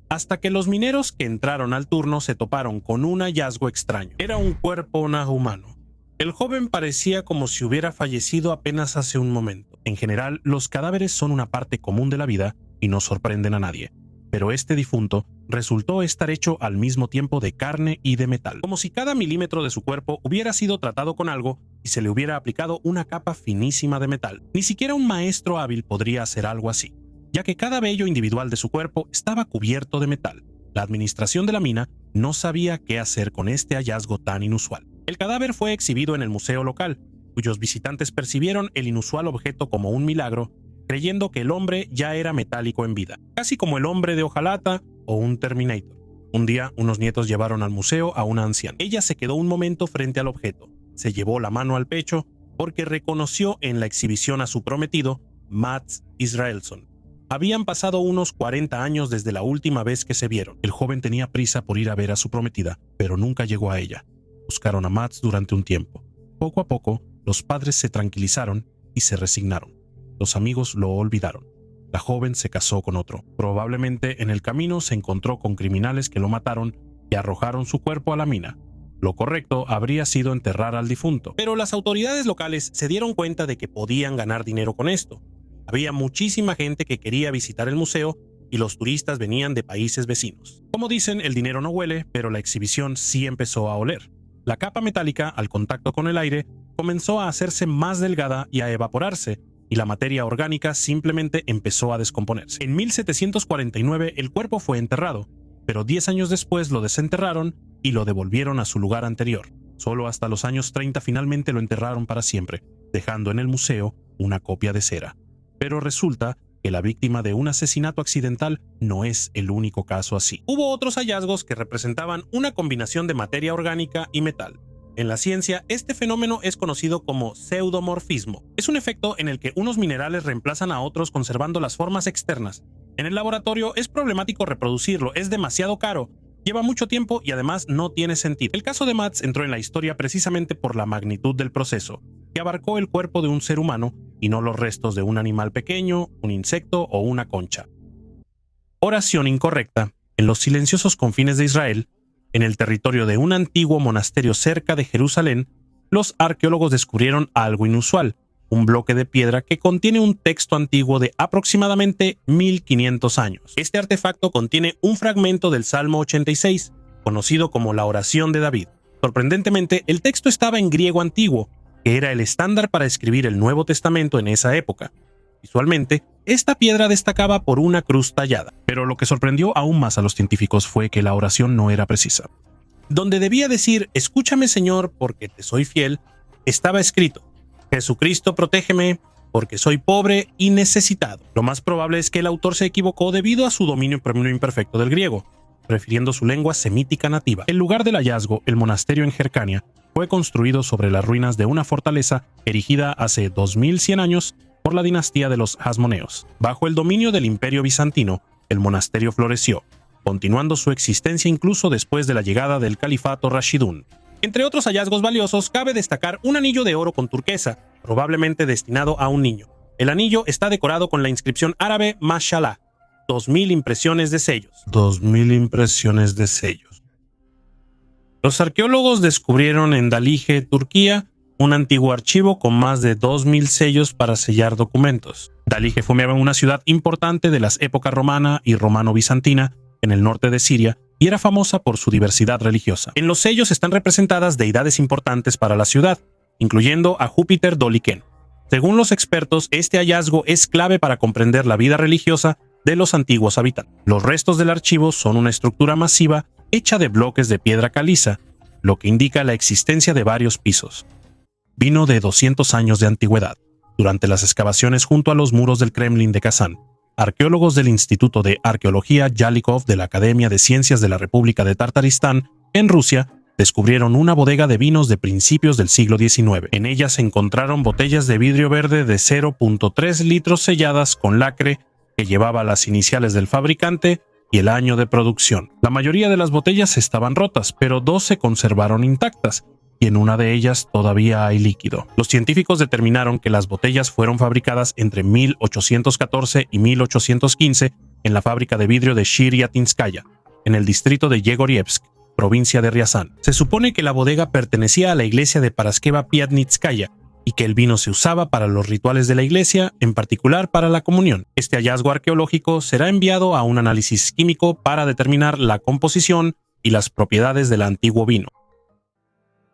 hasta que los mineros que entraron al turno se toparon con un hallazgo extraño. Era un cuerpo humano. El joven parecía como si hubiera fallecido apenas hace un momento. En general, los cadáveres son una parte común de la vida y no sorprenden a nadie, pero este difunto resultó estar hecho al mismo tiempo de carne y de metal, como si cada milímetro de su cuerpo hubiera sido tratado con algo y se le hubiera aplicado una capa finísima de metal. Ni siquiera un maestro hábil podría hacer algo así, ya que cada vello individual de su cuerpo estaba cubierto de metal. La administración de la mina no sabía qué hacer con este hallazgo tan inusual. El cadáver fue exhibido en el museo local, cuyos visitantes percibieron el inusual objeto como un milagro, creyendo que el hombre ya era metálico en vida, casi como el hombre de hojalata o un Terminator. Un día, unos nietos llevaron al museo a una anciana. Ella se quedó un momento frente al objeto, se llevó la mano al pecho porque reconoció en la exhibición a su prometido, Mats Israelsson. Habían pasado unos 40 años desde la última vez que se vieron. El joven tenía prisa por ir a ver a su prometida, pero nunca llegó a ella. Buscaron a Mats durante un tiempo. Poco a poco, los padres se tranquilizaron y se resignaron. Los amigos lo olvidaron. La joven se casó con otro. Probablemente en el camino se encontró con criminales que lo mataron y arrojaron su cuerpo a la mina. Lo correcto habría sido enterrar al difunto, pero las autoridades locales se dieron cuenta de que podían ganar dinero con esto. Había muchísima gente que quería visitar el museo y los turistas venían de países vecinos. Como dicen, el dinero no huele, pero la exhibición sí empezó a oler. La capa metálica, al contacto con el aire, comenzó a hacerse más delgada y a evaporarse, y la materia orgánica simplemente empezó a descomponerse. En 1749 el cuerpo fue enterrado, pero 10 años después lo desenterraron y lo devolvieron a su lugar anterior. Solo hasta los años 30 finalmente lo enterraron para siempre, dejando en el museo una copia de cera. Pero resulta que la víctima de un asesinato accidental no es el único caso así. Hubo otros hallazgos que representaban una combinación de materia orgánica y metal. En la ciencia, este fenómeno es conocido como pseudomorfismo. Es un efecto en el que unos minerales reemplazan a otros conservando las formas externas. En el laboratorio es problemático reproducirlo, es demasiado caro, lleva mucho tiempo y además no tiene sentido. El caso de Mats entró en la historia precisamente por la magnitud del proceso, que abarcó el cuerpo de un ser humano y no los restos de un animal pequeño, un insecto o una concha. Oración incorrecta. En los silenciosos confines de Israel, en el territorio de un antiguo monasterio cerca de Jerusalén, los arqueólogos descubrieron algo inusual, un bloque de piedra que contiene un texto antiguo de aproximadamente 1500 años. Este artefacto contiene un fragmento del Salmo 86, conocido como la oración de David. Sorprendentemente, el texto estaba en griego antiguo, que era el estándar para escribir el Nuevo Testamento en esa época. Visualmente, esta piedra destacaba por una cruz tallada, pero lo que sorprendió aún más a los científicos fue que la oración no era precisa. Donde debía decir, escúchame Señor, porque te soy fiel, estaba escrito, Jesucristo protégeme, porque soy pobre y necesitado. Lo más probable es que el autor se equivocó debido a su dominio imperfecto del griego, prefiriendo su lengua semítica nativa. El lugar del hallazgo, el monasterio en Hyrcania, fue construido sobre las ruinas de una fortaleza erigida hace 2100 años por la dinastía de los Hasmoneos. Bajo el dominio del Imperio Bizantino, el monasterio floreció, continuando su existencia incluso después de la llegada del Califato Rashidun. Entre otros hallazgos valiosos, cabe destacar un anillo de oro con turquesa, probablemente destinado a un niño. El anillo está decorado con la inscripción árabe Mashallah, 2000 impresiones de sellos. 2000 impresiones de sellos. Los arqueólogos descubrieron en Dalige, Turquía, un antiguo archivo con más de 2000 sellos para sellar documentos. Dalige fue una ciudad importante de las épocas romana y romano-bizantina en el norte de Siria y era famosa por su diversidad religiosa. En los sellos están representadas deidades importantes para la ciudad, incluyendo a Júpiter Doliken. Según los expertos, este hallazgo es clave para comprender la vida religiosa de los antiguos habitantes. Los restos del archivo son una estructura masiva hecha de bloques de piedra caliza, lo que indica la existencia de varios pisos. Vino de 200 años de antigüedad. Durante las excavaciones junto a los muros del Kremlin de Kazán, arqueólogos del Instituto de Arqueología Yalikov de la Academia de Ciencias de la República de Tartaristán, en Rusia, descubrieron una bodega de vinos de principios del siglo XIX. En ella se encontraron botellas de vidrio verde de 0.3 litros selladas con lacre que llevaba las iniciales del fabricante y el año de producción. La mayoría de las botellas estaban rotas, pero 2 se conservaron intactas, y en una de ellas todavía hay líquido. Los científicos determinaron que las botellas fueron fabricadas entre 1814 y 1815 en la fábrica de vidrio de Shiryatinskaya, en el distrito de Yegoriyevsk, provincia de Riazán. Se supone que la bodega pertenecía a la iglesia de Paraskeva Piatnitskaya y que el vino se usaba para los rituales de la iglesia, en particular para la comunión. Este hallazgo arqueológico será enviado a un análisis químico para determinar la composición y las propiedades del antiguo vino.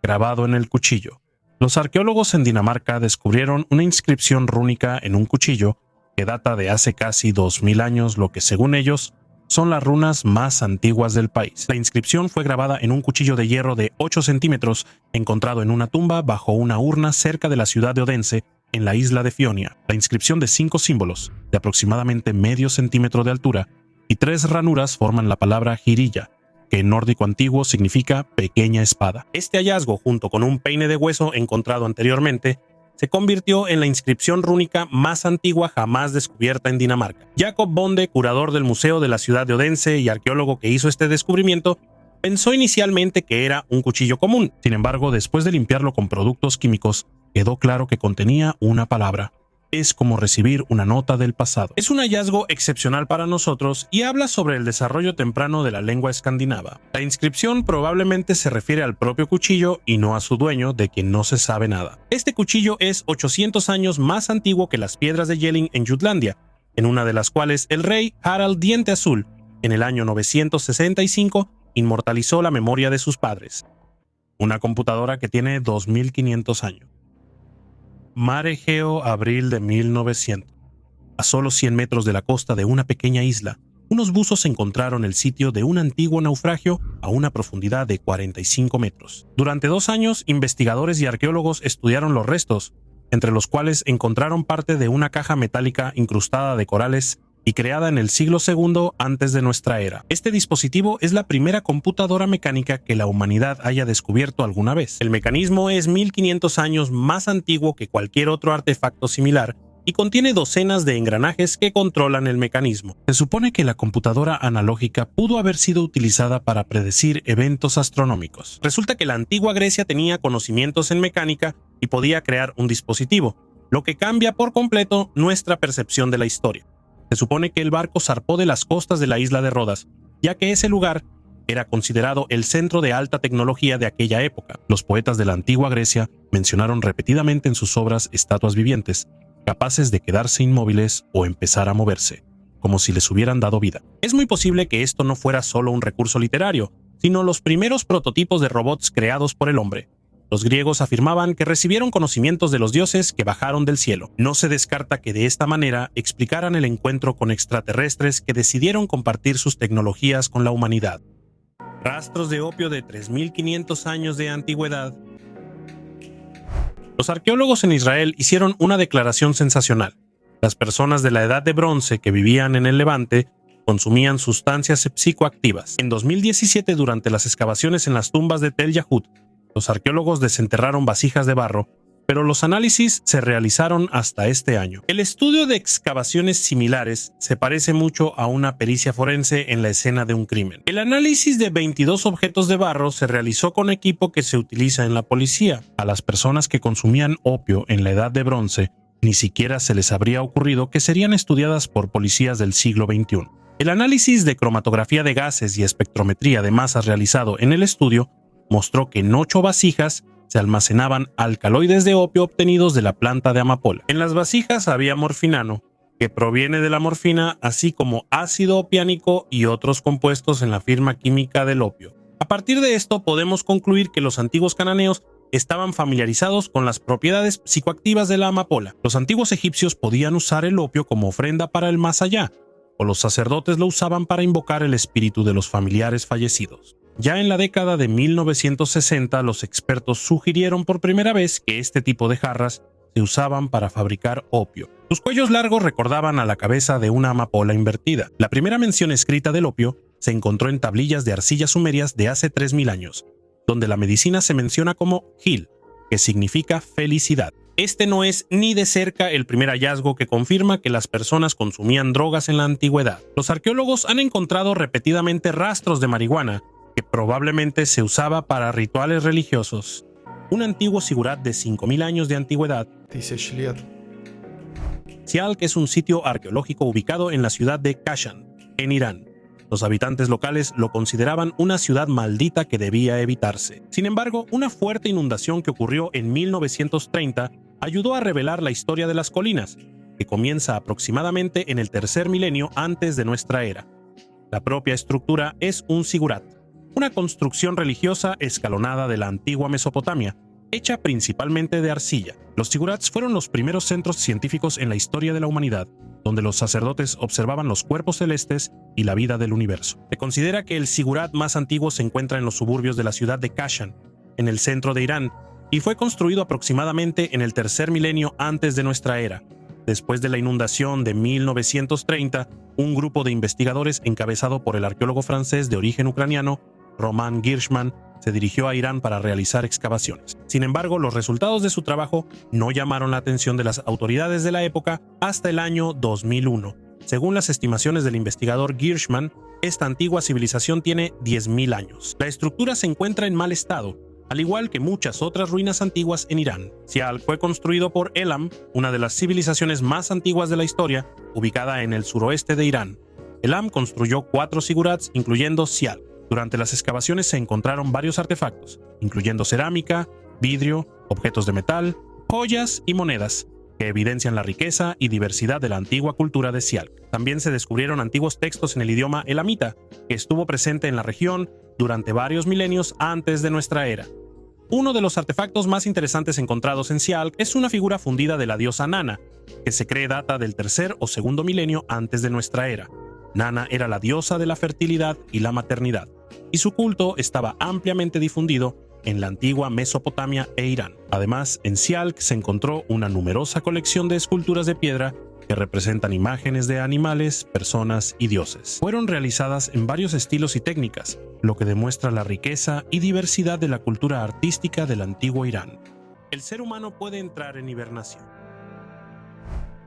Grabado en el cuchillo. Los arqueólogos en Dinamarca descubrieron una inscripción rúnica en un cuchillo que data de hace casi 2000 años, lo que según ellos son las runas más antiguas del país. La inscripción fue grabada en un cuchillo de hierro de 8 centímetros encontrado en una tumba bajo una urna cerca de la ciudad de Odense, en la isla de Fionia. La inscripción de 5 símbolos, de aproximadamente medio centímetro de altura, y 3 ranuras forman la palabra jirilla, que en nórdico antiguo significa pequeña espada. Este hallazgo, junto con un peine de hueso encontrado anteriormente, se convirtió en la inscripción rúnica más antigua jamás descubierta en Dinamarca. Jacob Bonde, curador del Museo de la ciudad de Odense y arqueólogo que hizo este descubrimiento, pensó inicialmente que era un cuchillo común. Sin embargo, después de limpiarlo con productos químicos, quedó claro que contenía una palabra. Es como recibir una nota del pasado. Es un hallazgo excepcional para nosotros y habla sobre el desarrollo temprano de la lengua escandinava. La inscripción probablemente se refiere al propio cuchillo y no a su dueño, de quien no se sabe nada. Este cuchillo es 800 años más antiguo que las piedras de Jelling en Jutlandia, en una de las cuales el rey Harald Diente Azul, en el año 965, inmortalizó la memoria de sus padres. Una computadora que tiene 2500 años. Mar Egeo, abril de 1900. A solo 100 metros de la costa de una pequeña isla, unos buzos encontraron el sitio de un antiguo naufragio a una profundidad de 45 metros. Durante 2 años, investigadores y arqueólogos estudiaron los restos, entre los cuales encontraron parte de una caja metálica incrustada de corales y creada en el siglo II antes de nuestra era. Este dispositivo es la primera computadora mecánica que la humanidad haya descubierto alguna vez. El mecanismo es 1500 años más antiguo que cualquier otro artefacto similar y contiene docenas de engranajes que controlan el mecanismo. Se supone que la computadora analógica pudo haber sido utilizada para predecir eventos astronómicos. Resulta que la antigua Grecia tenía conocimientos en mecánica y podía crear un dispositivo, lo que cambia por completo nuestra percepción de la historia. Se supone que el barco zarpó de las costas de la isla de Rodas, ya que ese lugar era considerado el centro de alta tecnología de aquella época. Los poetas de la antigua Grecia mencionaron repetidamente en sus obras estatuas vivientes, capaces de quedarse inmóviles o empezar a moverse, como si les hubieran dado vida. Es muy posible que esto no fuera solo un recurso literario, sino los primeros prototipos de robots creados por el hombre. Los griegos afirmaban que recibieron conocimientos de los dioses que bajaron del cielo. No se descarta que de esta manera explicaran el encuentro con extraterrestres que decidieron compartir sus tecnologías con la humanidad. Rastros de opio de 3500 años de antigüedad. Los arqueólogos en Israel hicieron una declaración sensacional. Las personas de la Edad de Bronce que vivían en el Levante consumían sustancias psicoactivas. En 2017, durante las excavaciones en las tumbas de Tel Yahud, los arqueólogos desenterraron vasijas de barro, pero los análisis se realizaron hasta este año. El estudio de excavaciones similares se parece mucho a una pericia forense en la escena de un crimen. El análisis de 22 objetos de barro se realizó con equipo que se utiliza en la policía. A las personas que consumían opio en la Edad de Bronce, ni siquiera se les habría ocurrido que serían estudiadas por policías del siglo XXI. El análisis de cromatografía de gases y espectrometría de masas realizado en el estudio mostró que en 8 vasijas se almacenaban alcaloides de opio obtenidos de la planta de amapola. En las vasijas había morfinano, que proviene de la morfina, así como ácido opiánico y otros compuestos en la firma química del opio. A partir de esto podemos concluir que los antiguos cananeos estaban familiarizados con las propiedades psicoactivas de la amapola. Los antiguos egipcios podían usar el opio como ofrenda para el más allá, o los sacerdotes lo usaban para invocar el espíritu de los familiares fallecidos. Ya en la década de 1960, los expertos sugirieron por primera vez que este tipo de jarras se usaban para fabricar opio. Sus cuellos largos recordaban a la cabeza de una amapola invertida. La primera mención escrita del opio se encontró en tablillas de arcillas sumerias de hace 3000 años, donde la medicina se menciona como Hil, que significa felicidad. Este no es ni de cerca el primer hallazgo que confirma que las personas consumían drogas en la antigüedad. Los arqueólogos han encontrado repetidamente rastros de marihuana, que probablemente se usaba para rituales religiosos. Un antiguo sigurat de 5000 años de antigüedad. Sialk es un sitio arqueológico ubicado en la ciudad de Kashan, en Irán. Los habitantes locales lo consideraban una ciudad maldita que debía evitarse. Sin embargo, una fuerte inundación que ocurrió en 1930 ayudó a revelar la historia de las colinas, que comienza aproximadamente en el tercer milenio antes de nuestra era. La propia estructura es un sigurat, una construcción religiosa escalonada de la antigua Mesopotamia, hecha principalmente de arcilla. Los sigurats fueron los primeros centros científicos en la historia de la humanidad, donde los sacerdotes observaban los cuerpos celestes y la vida del universo. Se considera que el sigurat más antiguo se encuentra en los suburbios de la ciudad de Kashan, en el centro de Irán, y fue construido aproximadamente en el tercer milenio antes de nuestra era. Después de la inundación de 1930, un grupo de investigadores encabezado por el arqueólogo francés de origen ucraniano, Roman Girschman, se dirigió a Irán para realizar excavaciones. Sin embargo, los resultados de su trabajo no llamaron la atención de las autoridades de la época hasta el año 2001. Según las estimaciones del investigador Girschman, esta antigua civilización tiene 10.000 años. La estructura se encuentra en mal estado, al igual que muchas otras ruinas antiguas en Irán. Sialk fue construido por Elam, una de las civilizaciones más antiguas de la historia, ubicada en el suroeste de Irán. Elam construyó 4 sigurats, incluyendo Sialk. Durante las excavaciones se encontraron varios artefactos, incluyendo cerámica, vidrio, objetos de metal, joyas y monedas, que evidencian la riqueza y diversidad de la antigua cultura de Sialk. También se descubrieron antiguos textos en el idioma elamita, que estuvo presente en la región durante varios milenios antes de nuestra era. Uno de los artefactos más interesantes encontrados en Sialk es una figura fundida de la diosa Nana, que se cree data del tercer o segundo milenio antes de nuestra era. Nana era la diosa de la fertilidad y la maternidad, y su culto estaba ampliamente difundido en la antigua Mesopotamia e Irán. Además, en Sialk se encontró una numerosa colección de esculturas de piedra que representan imágenes de animales, personas y dioses. Fueron realizadas en varios estilos y técnicas, lo que demuestra la riqueza y diversidad de la cultura artística del antiguo Irán. El ser humano puede entrar en hibernación.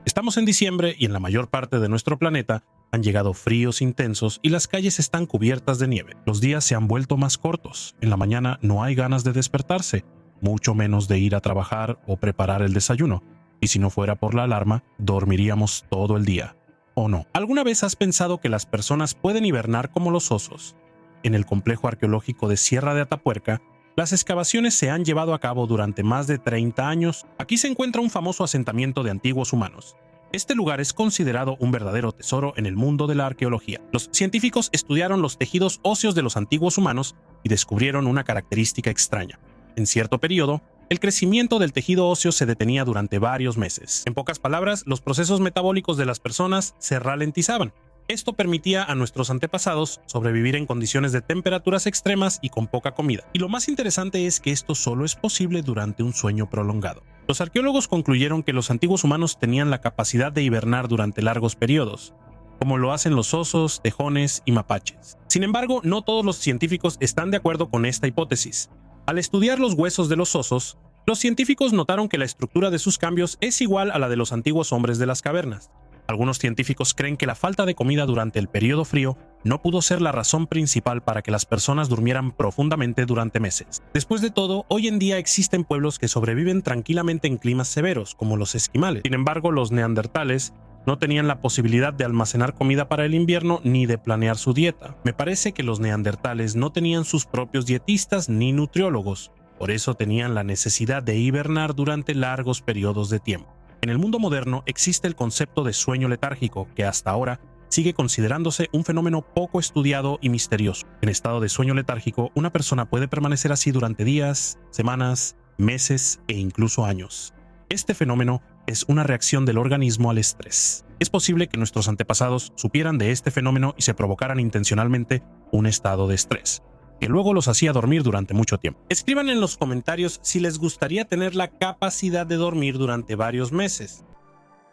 Estamos en diciembre y en la mayor parte de nuestro planeta han llegado fríos intensos y las calles están cubiertas de nieve. Los días se han vuelto más cortos. En la mañana no hay ganas de despertarse, mucho menos de ir a trabajar o preparar el desayuno. Y si no fuera por la alarma, dormiríamos todo el día. ¿O no? ¿Alguna vez has pensado que las personas pueden hibernar como los osos? En el complejo arqueológico de Sierra de Atapuerca, las excavaciones se han llevado a cabo durante más de 30 años. Aquí se encuentra un famoso asentamiento de antiguos humanos. Este lugar es considerado un verdadero tesoro en el mundo de la arqueología. Los científicos estudiaron los tejidos óseos de los antiguos humanos y descubrieron una característica extraña. En cierto periodo, el crecimiento del tejido óseo se detenía durante varios meses. En pocas palabras, los procesos metabólicos de las personas se ralentizaban. Esto permitía a nuestros antepasados sobrevivir en condiciones de temperaturas extremas y con poca comida. Y lo más interesante es que esto solo es posible durante un sueño prolongado. Los arqueólogos concluyeron que los antiguos humanos tenían la capacidad de hibernar durante largos periodos, como lo hacen los osos, tejones y mapaches. Sin embargo, no todos los científicos están de acuerdo con esta hipótesis. Al estudiar los huesos de los osos, los científicos notaron que la estructura de sus cambios es igual a la de los antiguos hombres de las cavernas. Algunos científicos creen que la falta de comida durante el periodo frío no pudo ser la razón principal para que las personas durmieran profundamente durante meses. Después de todo, hoy en día existen pueblos que sobreviven tranquilamente en climas severos, como los esquimales. Sin embargo, los neandertales no tenían la posibilidad de almacenar comida para el invierno ni de planear su dieta. Me parece que los neandertales no tenían sus propios dietistas ni nutriólogos, por eso tenían la necesidad de hibernar durante largos periodos de tiempo. En el mundo moderno existe el concepto de sueño letárgico, que hasta ahora sigue considerándose un fenómeno poco estudiado y misterioso. En estado de sueño letárgico, una persona puede permanecer así durante días, semanas, meses e incluso años. Este fenómeno es una reacción del organismo al estrés. Es posible que nuestros antepasados supieran de este fenómeno y se provocaran intencionalmente un estado de estrés, que luego los hacía dormir durante mucho tiempo. Escriban en los comentarios si les gustaría tener la capacidad de dormir durante varios meses.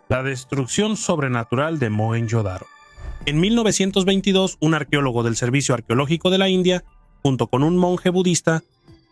La destrucción sobrenatural de Mohenjo-Daro. En 1922, un arqueólogo del Servicio Arqueológico de la India, junto con un monje budista,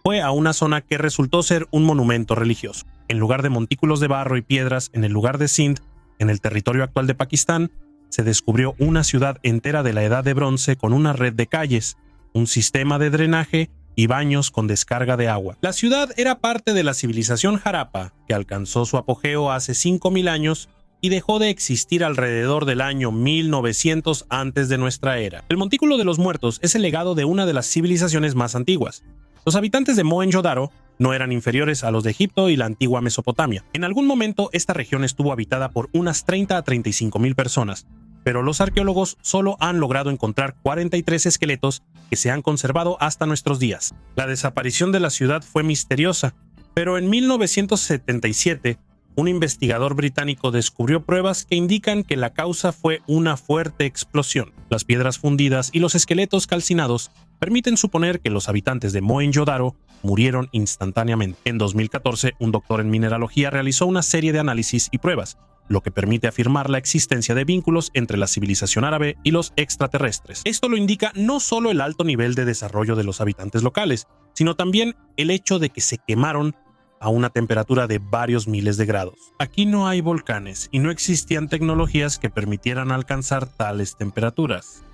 fue a una zona que resultó ser un monumento religioso. En lugar de montículos de barro y piedras, en el lugar de Sindh, en el territorio actual de Pakistán, se descubrió una ciudad entera de la Edad de Bronce con una red de calles, un sistema de drenaje y baños con descarga de agua. La ciudad era parte de la civilización Harappa, que alcanzó su apogeo hace 5000 años y dejó de existir alrededor del año 1900 antes de nuestra era. El Montículo de los Muertos es el legado de una de las civilizaciones más antiguas. Los habitantes de Mohenjo-Daro no eran inferiores a los de Egipto y la antigua Mesopotamia. En algún momento esta región estuvo habitada por unas 30 a 35,000 personas, pero los arqueólogos solo han logrado encontrar 43 esqueletos que se han conservado hasta nuestros días. La desaparición de la ciudad fue misteriosa, pero en 1977 un investigador británico descubrió pruebas que indican que la causa fue una fuerte explosión. Las piedras fundidas y los esqueletos calcinados permiten suponer que los habitantes de Mohenjo-Daro murieron instantáneamente. En 2014, un doctor en mineralogía realizó una serie de análisis y pruebas, lo que permite afirmar la existencia de vínculos entre la civilización árabe y los extraterrestres. Esto lo indica no solo el alto nivel de desarrollo de los habitantes locales, sino también el hecho de que se quemaron a una temperatura de varios miles de grados. Aquí no hay volcanes y no existían tecnologías que permitieran alcanzar tales temperaturas.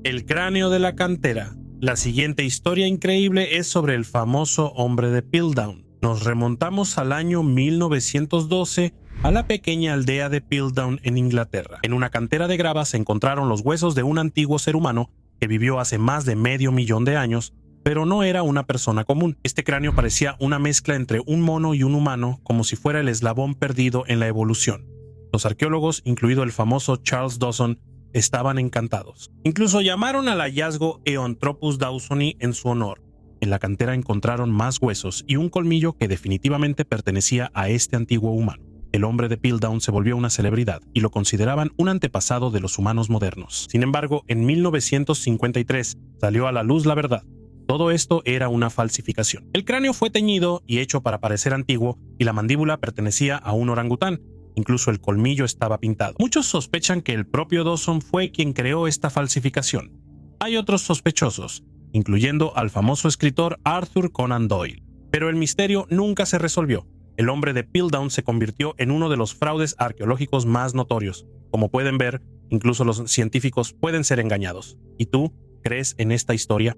El cráneo de la cantera. La siguiente historia increíble es sobre el famoso hombre de Piltdown. Nos remontamos al año 1912 a la pequeña aldea de Piltdown en Inglaterra. En una cantera de grava se encontraron los huesos de un antiguo ser humano que vivió hace más de medio millón de años, pero no era una persona común. Este cráneo parecía una mezcla entre un mono y un humano, como si fuera el eslabón perdido en la evolución. Los arqueólogos, incluido el famoso Charles Dawson, estaban encantados. Incluso llamaron al hallazgo Eonthropus dawsoni en su honor. En la cantera encontraron más huesos y un colmillo que definitivamente pertenecía a este antiguo humano. El hombre de Piltdown se volvió una celebridad y lo consideraban un antepasado de los humanos modernos. Sin embargo, en 1953 salió a la luz la verdad. Todo esto era una falsificación. El cráneo fue teñido y hecho para parecer antiguo y la mandíbula pertenecía a un orangután. Incluso el colmillo estaba pintado. Muchos sospechan que el propio Dawson fue quien creó esta falsificación. Hay otros sospechosos, incluyendo al famoso escritor Arthur Conan Doyle. Pero el misterio nunca se resolvió. El hombre de Piltdown se convirtió en uno de los fraudes arqueológicos más notorios. Como pueden ver, incluso los científicos pueden ser engañados. ¿Y tú crees en esta historia?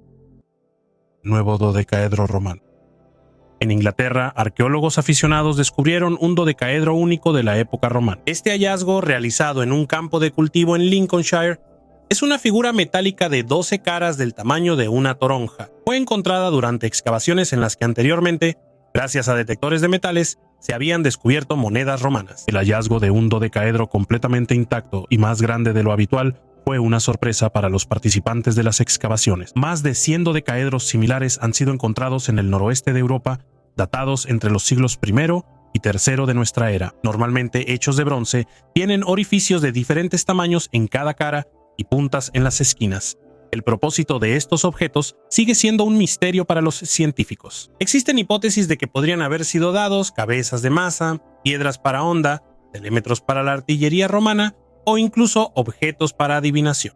Nuevo dodecaedro romano. En Inglaterra, arqueólogos aficionados descubrieron un dodecaedro único de la época romana. Este hallazgo, realizado en un campo de cultivo en Lincolnshire, es una figura metálica de 12 caras del tamaño de una toronja. Fue encontrada durante excavaciones en las que anteriormente, gracias a detectores de metales, se habían descubierto monedas romanas. El hallazgo de un dodecaedro completamente intacto y más grande de lo habitual fue una sorpresa para los participantes de las excavaciones. Más de 100 dodecaedros similares han sido encontrados en el noroeste de Europa, datados entre los siglos I y III de nuestra era. Normalmente hechos de bronce, tienen orificios de diferentes tamaños en cada cara y puntas en las esquinas. El propósito de estos objetos sigue siendo un misterio para los científicos. Existen hipótesis de que podrían haber sido dados, cabezas de masa, piedras para honda, telémetros para la artillería romana, o incluso objetos para adivinación.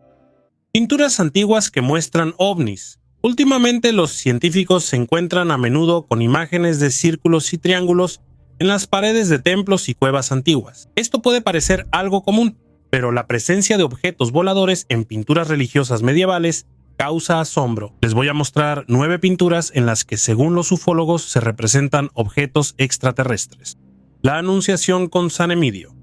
Pinturas antiguas que muestran ovnis. Últimamente los científicos se encuentran a menudo con imágenes de círculos y triángulos en las paredes de templos y cuevas antiguas. Esto puede parecer algo común, pero la presencia de objetos voladores en pinturas religiosas medievales causa asombro. Les voy a mostrar 9 pinturas en las que, según los ufólogos, se representan objetos extraterrestres. La Anunciación con San Emidio,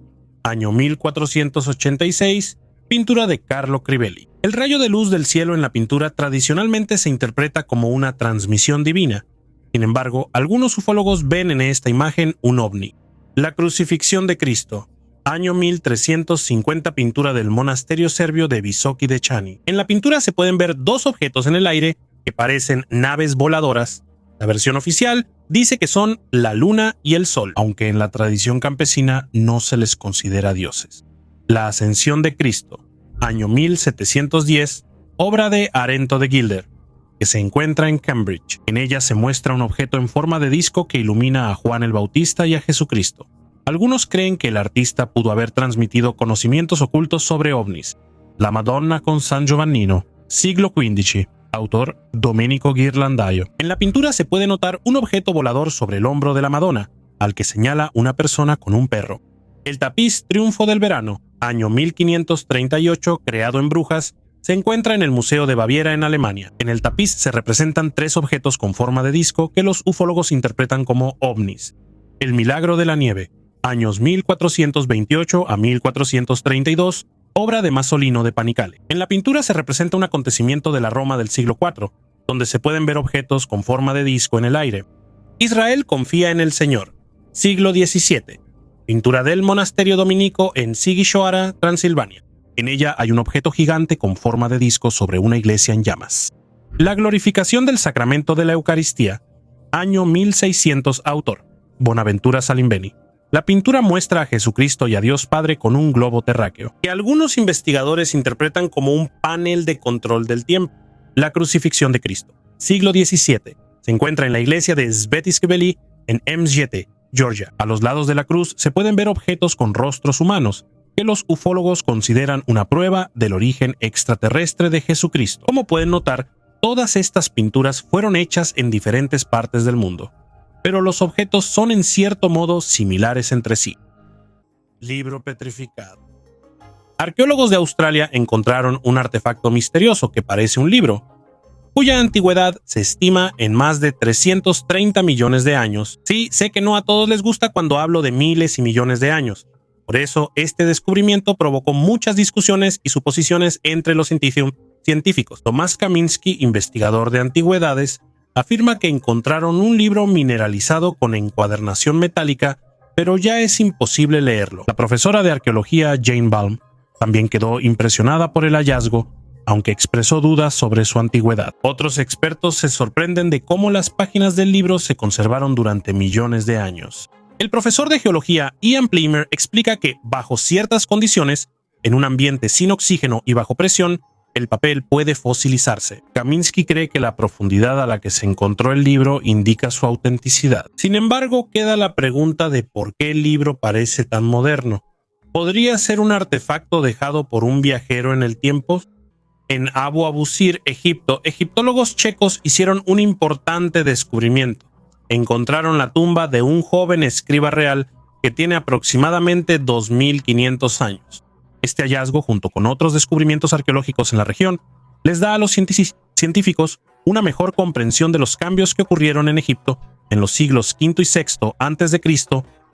año 1486, pintura de Carlo Crivelli. El rayo de luz del cielo en la pintura tradicionalmente se interpreta como una transmisión divina. Sin embargo, algunos ufólogos ven en esta imagen un ovni. La Crucifixión de Cristo, año 1350, pintura del monasterio serbio de Visoki Dečani. En la pintura se pueden ver dos objetos en el aire que parecen naves voladoras. La versión oficial dice que son la luna y el sol, aunque en la tradición campesina no se les considera dioses. La Ascensión de Cristo, año 1710, obra de Arento de Gilder, que se encuentra en Cambridge. En ella se muestra un objeto en forma de disco que ilumina a Juan el Bautista y a Jesucristo. Algunos creen que el artista pudo haber transmitido conocimientos ocultos sobre ovnis. La Madonna con San Giovannino, siglo XV. Autor Domenico Ghirlandaio. En la pintura se puede notar un objeto volador sobre el hombro de la Madonna, al que señala una persona con un perro. El tapiz Triunfo del Verano, año 1538, creado en Brujas, se encuentra en el Museo de Baviera en Alemania. En el tapiz se representan 3 objetos con forma de disco que los ufólogos interpretan como ovnis. El Milagro de la Nieve, años 1428 a 1432, obra de Masolino de Panicale. En la pintura se representa un acontecimiento de la Roma del siglo IV, donde se pueden ver objetos con forma de disco en el aire. Israel confía en el Señor, siglo XVII. Pintura del monasterio dominico en Sighisoara, Transilvania. En ella hay un objeto gigante con forma de disco sobre una iglesia en llamas. La glorificación del sacramento de la Eucaristía, año 1600, autor Bonaventura Salimbeni. La pintura muestra a Jesucristo y a Dios Padre con un globo terráqueo, que algunos investigadores interpretan como un panel de control del tiempo. La crucifixión de Cristo, siglo XVII. Se encuentra en la iglesia de Svetiskveli en Mgt, Georgia. A los lados de la cruz se pueden ver objetos con rostros humanos, que los ufólogos consideran una prueba del origen extraterrestre de Jesucristo. Como pueden notar, todas estas pinturas fueron hechas en diferentes partes del mundo, pero los objetos son en cierto modo similares entre sí. Libro petrificado. Arqueólogos de Australia encontraron un artefacto misterioso que parece un libro, cuya antigüedad se estima en más de 330 millones de años. Sí, sé que no a todos les gusta cuando hablo de miles y millones de años. Por eso, este descubrimiento provocó muchas discusiones y suposiciones entre los científicos. Tomás Kaminsky, investigador de antigüedades, afirma que encontraron un libro mineralizado con encuadernación metálica, pero ya es imposible leerlo. La profesora de arqueología Jane Balm también quedó impresionada por el hallazgo, aunque expresó dudas sobre su antigüedad. Otros expertos se sorprenden de cómo las páginas del libro se conservaron durante millones de años. El profesor de geología Ian Plimer explica que, bajo ciertas condiciones, en un ambiente sin oxígeno y bajo presión, el papel puede fosilizarse. Kaminsky cree que la profundidad a la que se encontró el libro indica su autenticidad. Sin embargo, queda la pregunta de por qué el libro parece tan moderno. ¿Podría ser un artefacto dejado por un viajero en el tiempo? En Abu Abusir, Egipto, egiptólogos checos hicieron un importante descubrimiento. Encontraron la tumba de un joven escriba real que tiene aproximadamente 2500 años. Este hallazgo, junto con otros descubrimientos arqueológicos en la región, les da a los científicos una mejor comprensión de los cambios que ocurrieron en Egipto en los siglos V y VI a.C.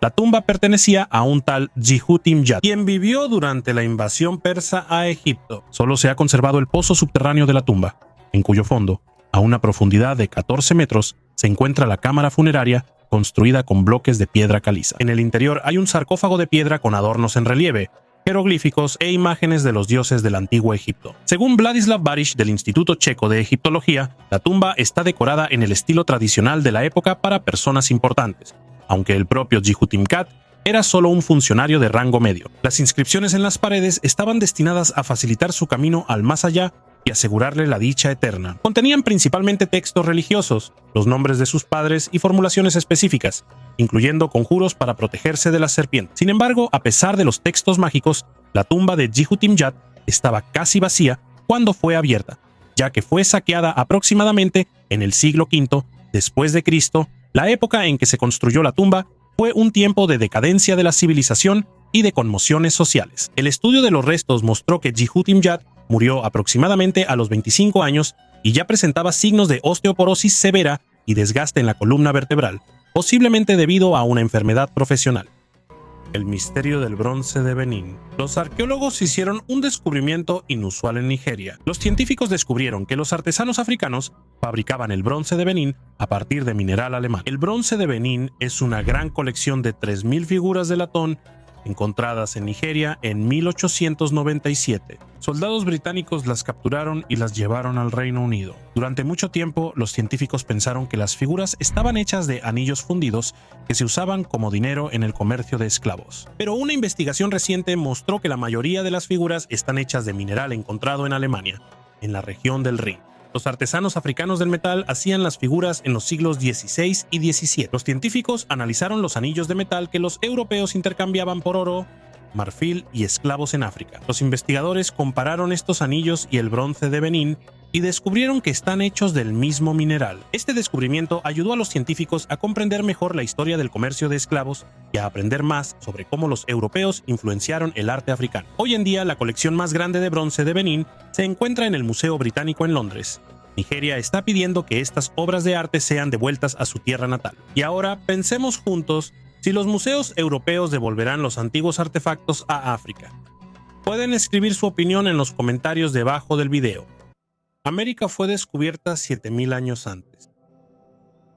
La tumba pertenecía a un tal Djihutimyat, quien vivió durante la invasión persa a Egipto. Solo se ha conservado el pozo subterráneo de la tumba, en cuyo fondo, a una profundidad de 14 metros, se encuentra la cámara funeraria construida con bloques de piedra caliza. En el interior hay un sarcófago de piedra con adornos en relieve, jeroglíficos e imágenes de los dioses del antiguo Egipto. Según Vladislav Barish del Instituto Checo de Egiptología, la tumba está decorada en el estilo tradicional de la época para personas importantes, aunque el propio Djihutimcat era solo un funcionario de rango medio. Las inscripciones en las paredes estaban destinadas a facilitar su camino al más allá y asegurarle la dicha eterna. Contenían principalmente textos religiosos, los nombres de sus padres y formulaciones específicas, incluyendo conjuros para protegerse de las serpientes. Sin embargo, a pesar de los textos mágicos, la tumba de Djihutimyat estaba casi vacía cuando fue abierta, ya que fue saqueada aproximadamente en el siglo V después de Cristo. La época en que se construyó la tumba fue un tiempo de decadencia de la civilización y de conmociones sociales. El estudio de los restos mostró que Djihutimyat murió aproximadamente a los 25 años y ya presentaba signos de osteoporosis severa y desgaste en la columna vertebral, posiblemente debido a una enfermedad profesional. El misterio del bronce de Benín. Los arqueólogos hicieron un descubrimiento inusual en Nigeria. Los científicos descubrieron que los artesanos africanos fabricaban el bronce de Benín a partir de mineral alemán. El bronce de Benín es una gran colección de 3000 figuras de latón encontradas en Nigeria en 1897. Soldados británicos las capturaron y las llevaron al Reino Unido. Durante mucho tiempo, los científicos pensaron que las figuras estaban hechas de anillos fundidos que se usaban como dinero en el comercio de esclavos. Pero una investigación reciente mostró que la mayoría de las figuras están hechas de mineral encontrado en Alemania, en la región del Rin. Los artesanos africanos del metal hacían las figuras en los siglos XVI y XVII. Los científicos analizaron los anillos de metal que los europeos intercambiaban por oro, marfil y esclavos en África. Los investigadores compararon estos anillos y el bronce de Benín y descubrieron que están hechos del mismo mineral. Este descubrimiento ayudó a los científicos a comprender mejor la historia del comercio de esclavos y a aprender más sobre cómo los europeos influenciaron el arte africano. Hoy en día, la colección más grande de bronce de Benín se encuentra en el Museo Británico en Londres. Nigeria está pidiendo que estas obras de arte sean devueltas a su tierra natal. Y ahora pensemos juntos si los museos europeos devolverán los antiguos artefactos a África. Pueden escribir su opinión en los comentarios debajo del video. América fue descubierta 7000 años antes.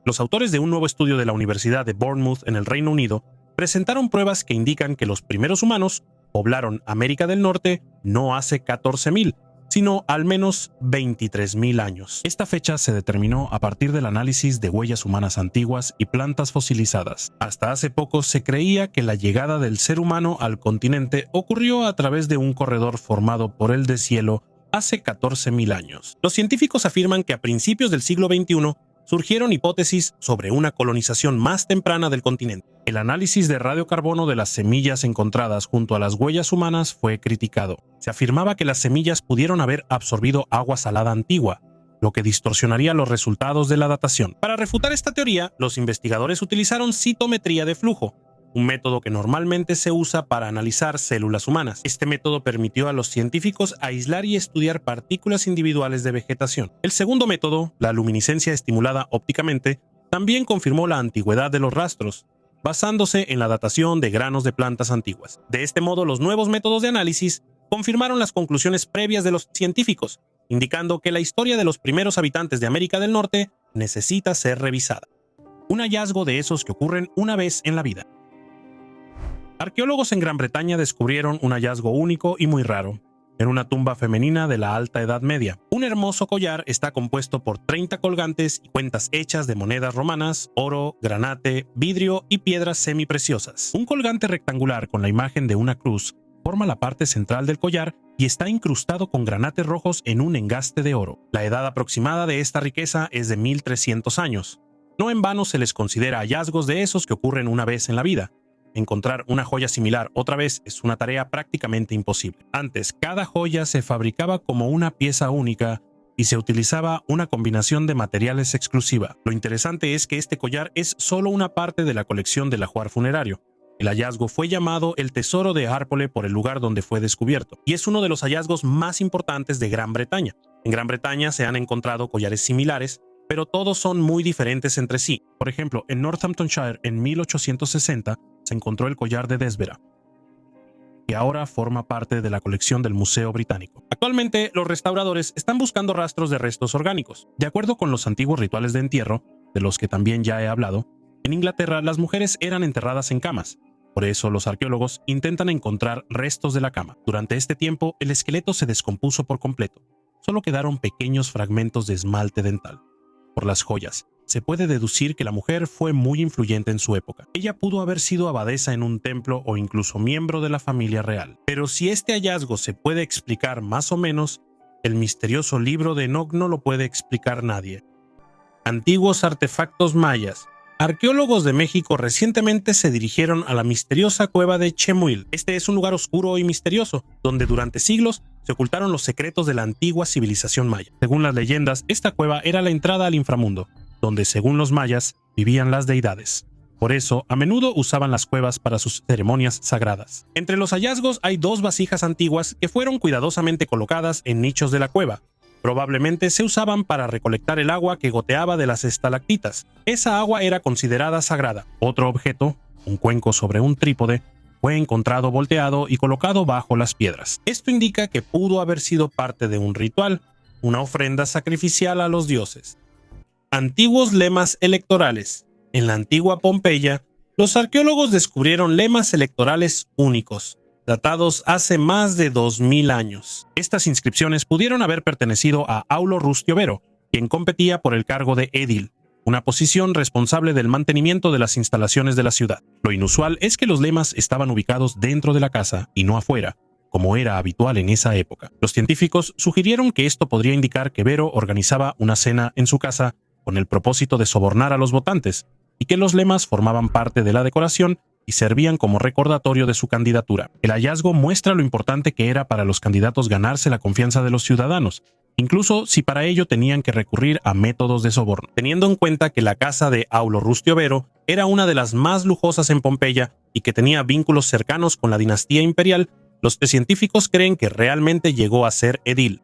Los autores de un nuevo estudio de la Universidad de Bournemouth en el Reino Unido presentaron pruebas que indican que los primeros humanos poblaron América del Norte no hace 14.000, sino al menos 23.000 años. Esta fecha se determinó a partir del análisis de huellas humanas antiguas y plantas fosilizadas. Hasta hace poco se creía que la llegada del ser humano al continente ocurrió a través de un corredor formado por el deshielo hace 14.000 años. Los científicos afirman que a principios del siglo XXI surgieron hipótesis sobre una colonización más temprana del continente. El análisis de radiocarbono de las semillas encontradas junto a las huellas humanas fue criticado. Se afirmaba que las semillas pudieron haber absorbido agua salada antigua, lo que distorsionaría los resultados de la datación. Para refutar esta teoría, los investigadores utilizaron citometría de flujo, un método que normalmente se usa para analizar células humanas. Este método permitió a los científicos aislar y estudiar partículas individuales de vegetación. El segundo método, la luminiscencia estimulada ópticamente, también confirmó la antigüedad de los rastros, basándose en la datación de granos de plantas antiguas. De este modo, los nuevos métodos de análisis confirmaron las conclusiones previas de los científicos, indicando que la historia de los primeros habitantes de América del Norte necesita ser revisada. Un hallazgo de esos que ocurren una vez en la vida. Arqueólogos en Gran Bretaña descubrieron un hallazgo único y muy raro, en una tumba femenina de la Alta Edad Media. Un hermoso collar está compuesto por 30 colgantes y cuentas hechas de monedas romanas, oro, granate, vidrio y piedras semipreciosas. Un colgante rectangular con la imagen de una cruz forma la parte central del collar y está incrustado con granates rojos en un engaste de oro. La edad aproximada de esta riqueza es de 1300 años. No en vano se les considera hallazgos de esos que ocurren una vez en la vida. Encontrar una joya similar otra vez es una tarea prácticamente imposible. Antes, cada joya se fabricaba como una pieza única y se utilizaba una combinación de materiales exclusiva. Lo interesante es que este collar es solo una parte de la colección del ajuar funerario. El hallazgo fue llamado el Tesoro de Harpole por el lugar donde fue descubierto, y es uno de los hallazgos más importantes de Gran Bretaña. En Gran Bretaña se han encontrado collares similares, pero todos son muy diferentes entre sí. Por ejemplo, en Northamptonshire en 1860 se encontró el collar de Desbera, que ahora forma parte de la colección del Museo Británico. Actualmente, los restauradores están buscando rastros de restos orgánicos. De acuerdo con los antiguos rituales de entierro, de los que también ya he hablado, en Inglaterra las mujeres eran enterradas en camas. Por eso los arqueólogos intentan encontrar restos de la cama. Durante este tiempo, el esqueleto se descompuso por completo. Solo quedaron pequeños fragmentos de esmalte dental. Por las joyas, se puede deducir que la mujer fue muy influyente en su época. Ella pudo haber sido abadesa en un templo o incluso miembro de la familia real. Pero si este hallazgo se puede explicar más o menos, el misterioso libro de Enoch no lo puede explicar nadie. Antiguos artefactos mayas. Arqueólogos de México recientemente se dirigieron a la misteriosa cueva de Chemuil. Este es un lugar oscuro y misterioso, donde durante siglos se ocultaron los secretos de la antigua civilización maya. Según las leyendas, esta cueva era la entrada al inframundo, donde según los mayas vivían las deidades. Por eso, a menudo usaban las cuevas para sus ceremonias sagradas. Entre los hallazgos hay 2 vasijas antiguas que fueron cuidadosamente colocadas en nichos de la cueva. Probablemente se usaban para recolectar el agua que goteaba de las estalactitas. Esa agua era considerada sagrada. Otro objeto, un cuenco sobre un trípode, fue encontrado volteado y colocado bajo las piedras. Esto indica que pudo haber sido parte de un ritual, una ofrenda sacrificial a los dioses. Antiguos lemas electorales. En la antigua Pompeya, los arqueólogos descubrieron lemas electorales únicos, datados hace más de 2000 años. Estas inscripciones pudieron haber pertenecido a Aulo Rustio Vero, quien competía por el cargo de edil, una posición responsable del mantenimiento de las instalaciones de la ciudad. Lo inusual es que los lemas estaban ubicados dentro de la casa y no afuera, como era habitual en esa época. Los científicos sugirieron que esto podría indicar que Vero organizaba una cena en su casa con el propósito de sobornar a los votantes, y que los lemas formaban parte de la decoración y servían como recordatorio de su candidatura. El hallazgo muestra lo importante que era para los candidatos ganarse la confianza de los ciudadanos, incluso si para ello tenían que recurrir a métodos de soborno. Teniendo en cuenta que la casa de Aulo Rustio Vero era una de las más lujosas en Pompeya y que tenía vínculos cercanos con la dinastía imperial, los científicos creen que realmente llegó a ser edil.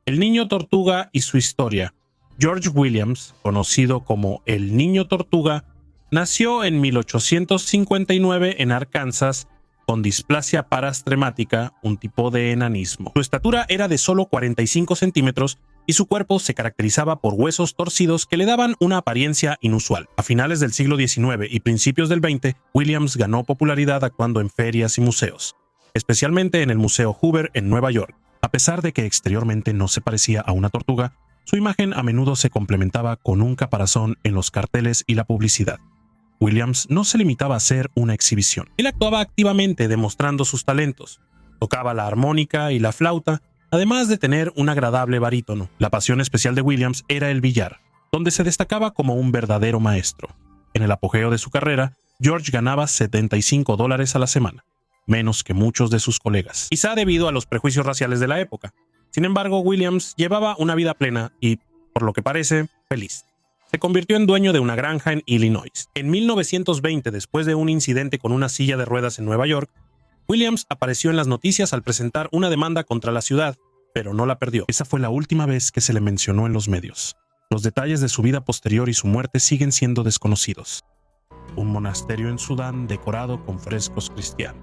El niño tortuga y su historia. George Williams, conocido como el Niño Tortuga, nació en 1859 en Arkansas con displasia parastremática, un tipo de enanismo. Su estatura era de solo 45 centímetros y su cuerpo se caracterizaba por huesos torcidos que le daban una apariencia inusual. A finales del siglo XIX y principios del XX, Williams ganó popularidad actuando en ferias y museos, especialmente en el Museo Hoover en Nueva York. A pesar de que exteriormente no se parecía a una tortuga, su imagen a menudo se complementaba con un caparazón en los carteles y la publicidad. Williams no se limitaba a ser una exhibición. Él actuaba activamente demostrando sus talentos. Tocaba la armónica y la flauta, además de tener un agradable barítono. La pasión especial de Williams era el billar, donde se destacaba como un verdadero maestro. En el apogeo de su carrera, George ganaba $75 a la semana, menos que muchos de sus colegas, quizá debido a los prejuicios raciales de la época. Sin embargo, Williams llevaba una vida plena y, por lo que parece, feliz. Se convirtió en dueño de una granja en Illinois. En 1920, después de un incidente con una silla de ruedas en Nueva York, Williams apareció en las noticias al presentar una demanda contra la ciudad, pero no la perdió. Esa fue la última vez que se le mencionó en los medios. Los detalles de su vida posterior y su muerte siguen siendo desconocidos. Un monasterio en Sudán decorado con frescos cristianos.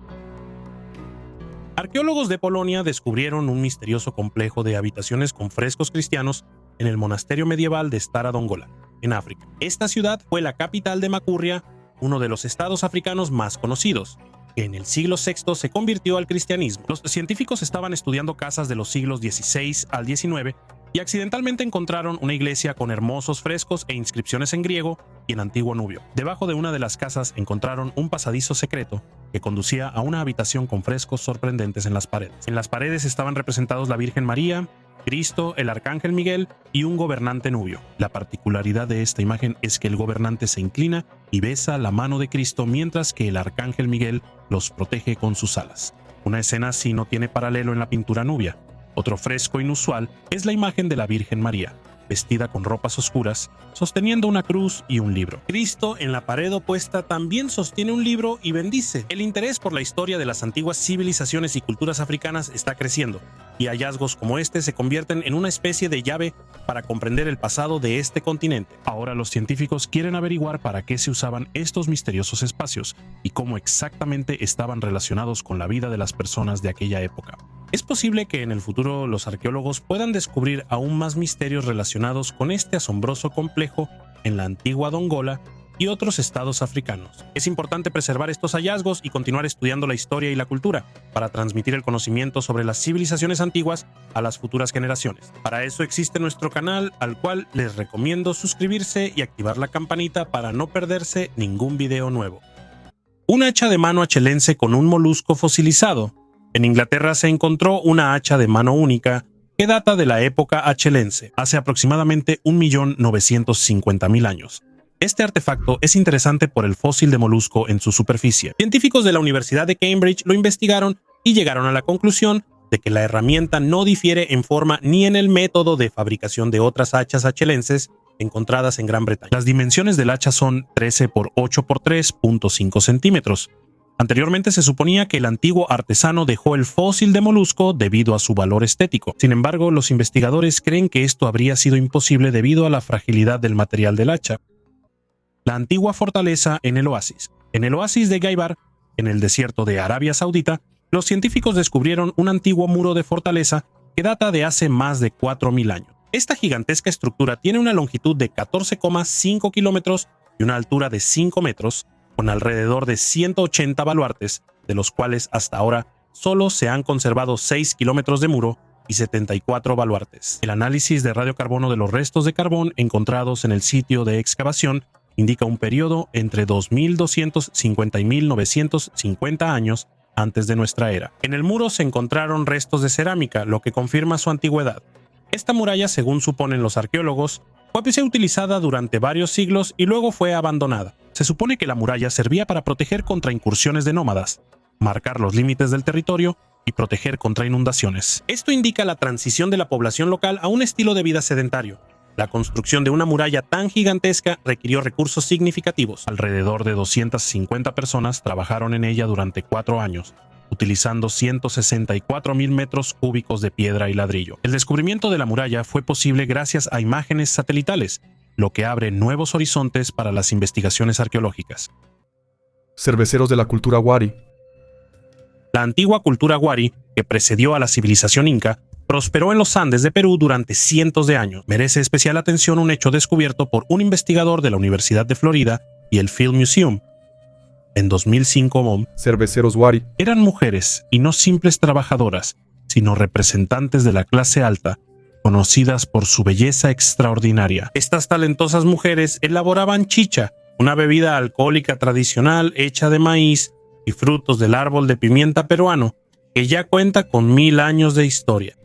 Arqueólogos de Polonia descubrieron un misterioso complejo de habitaciones con frescos cristianos en el monasterio medieval de Stara Dongola, en África. Esta ciudad fue la capital de Macurria, uno de los estados africanos más conocidos, que en el siglo VI se convirtió al cristianismo. Los científicos estaban estudiando casas de los siglos XVI al XIX y accidentalmente encontraron una iglesia con hermosos frescos e inscripciones en griego y en antiguo nubio. Debajo de una de las casas encontraron un pasadizo secreto que conducía a una habitación con frescos sorprendentes en las paredes. En las paredes estaban representados la Virgen María, Cristo, el Arcángel Miguel y un gobernante nubio. La particularidad de esta imagen es que el gobernante se inclina y besa la mano de Cristo mientras que el Arcángel Miguel los protege con sus alas. Una escena así no tiene paralelo en la pintura nubia. Otro fresco inusual es la imagen de la Virgen María, vestida con ropas oscuras, sosteniendo una cruz y un libro. Cristo, en la pared opuesta, también sostiene un libro y bendice. El interés por la historia de las antiguas civilizaciones y culturas africanas está creciendo, y hallazgos como este se convierten en una especie de llave para comprender el pasado de este continente. Ahora los científicos quieren averiguar para qué se usaban estos misteriosos espacios y cómo exactamente estaban relacionados con la vida de las personas de aquella época. Es posible que en el futuro los arqueólogos puedan descubrir aún más misterios relacionados con este asombroso complejo en la antigua Dongola y otros estados africanos. Es importante preservar estos hallazgos y continuar estudiando la historia y la cultura para transmitir el conocimiento sobre las civilizaciones antiguas a las futuras generaciones. Para eso existe nuestro canal, al cual les recomiendo suscribirse y activar la campanita para no perderse ningún video nuevo. Un hacha de mano achelense con un molusco fosilizado. En Inglaterra se encontró una hacha de mano única que data de la época achelense, hace aproximadamente 1.950.000 años. Este artefacto es interesante por el fósil de molusco en su superficie. Científicos de la Universidad de Cambridge lo investigaron y llegaron a la conclusión de que la herramienta no difiere en forma ni en el método de fabricación de otras hachas achelenses encontradas en Gran Bretaña. Las dimensiones del hacha son 13 por 8 por 3.5 centímetros. Anteriormente se suponía que el antiguo artesano dejó el fósil de molusco debido a su valor estético. Sin embargo, los investigadores creen que esto habría sido imposible debido a la fragilidad del material del hacha. La antigua fortaleza en el oasis. En el oasis de Gaibar, en el desierto de Arabia Saudita, los científicos descubrieron un antiguo muro de fortaleza que data de hace más de 4.000 años. Esta gigantesca estructura tiene una longitud de 14,5 kilómetros y una altura de 5 metros, con alrededor de 180 baluartes, de los cuales hasta ahora solo se han conservado 6 kilómetros de muro y 74 baluartes. El análisis de radiocarbono de los restos de carbón encontrados en el sitio de excavación indica un periodo entre 2250 y 1950 años antes de nuestra era. En el muro se encontraron restos de cerámica, lo que confirma su antigüedad. Esta muralla, según suponen los arqueólogos, fue utilizada durante varios siglos y luego fue abandonada. Se supone que la muralla servía para proteger contra incursiones de nómadas, marcar los límites del territorio y proteger contra inundaciones. Esto indica la transición de la población local a un estilo de vida sedentario. La construcción de una muralla tan gigantesca requirió recursos significativos. Alrededor de 250 personas trabajaron en ella durante 4 años, utilizando 164.000 metros cúbicos de piedra y ladrillo. El descubrimiento de la muralla fue posible gracias a imágenes satelitales, lo que abre nuevos horizontes para las investigaciones arqueológicas. Cerveceros de la cultura Wari. La antigua cultura Wari, que precedió a la civilización inca, prosperó en los Andes de Perú durante cientos de años. Merece especial atención un hecho descubierto por un investigador de la Universidad de Florida y el Field Museum. En 2005, Cerveceros Wari eran mujeres y no simples trabajadoras, sino representantes de la clase alta, conocidas por su belleza extraordinaria. Estas talentosas mujeres elaboraban chicha, una bebida alcohólica tradicional hecha de maíz y frutos del árbol de pimienta peruano, que ya cuenta con 1000 años de historia.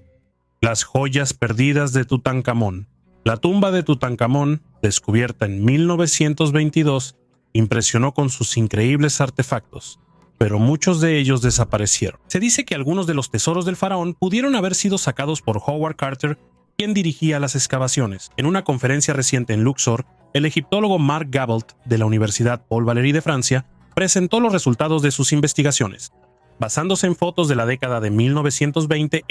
Las joyas perdidas de Tutankamón. La tumba de Tutankamón, descubierta en 1922, impresionó con sus increíbles artefactos, pero muchos de ellos desaparecieron. Se dice que algunos de los tesoros del faraón pudieron haber sido sacados por Howard Carter, quien dirigía las excavaciones. En una conferencia reciente en Luxor, el egiptólogo Marc Gabalt, de la Universidad Paul Valéry de Francia, presentó los resultados de sus investigaciones. Basándose en fotos de la década de 1920,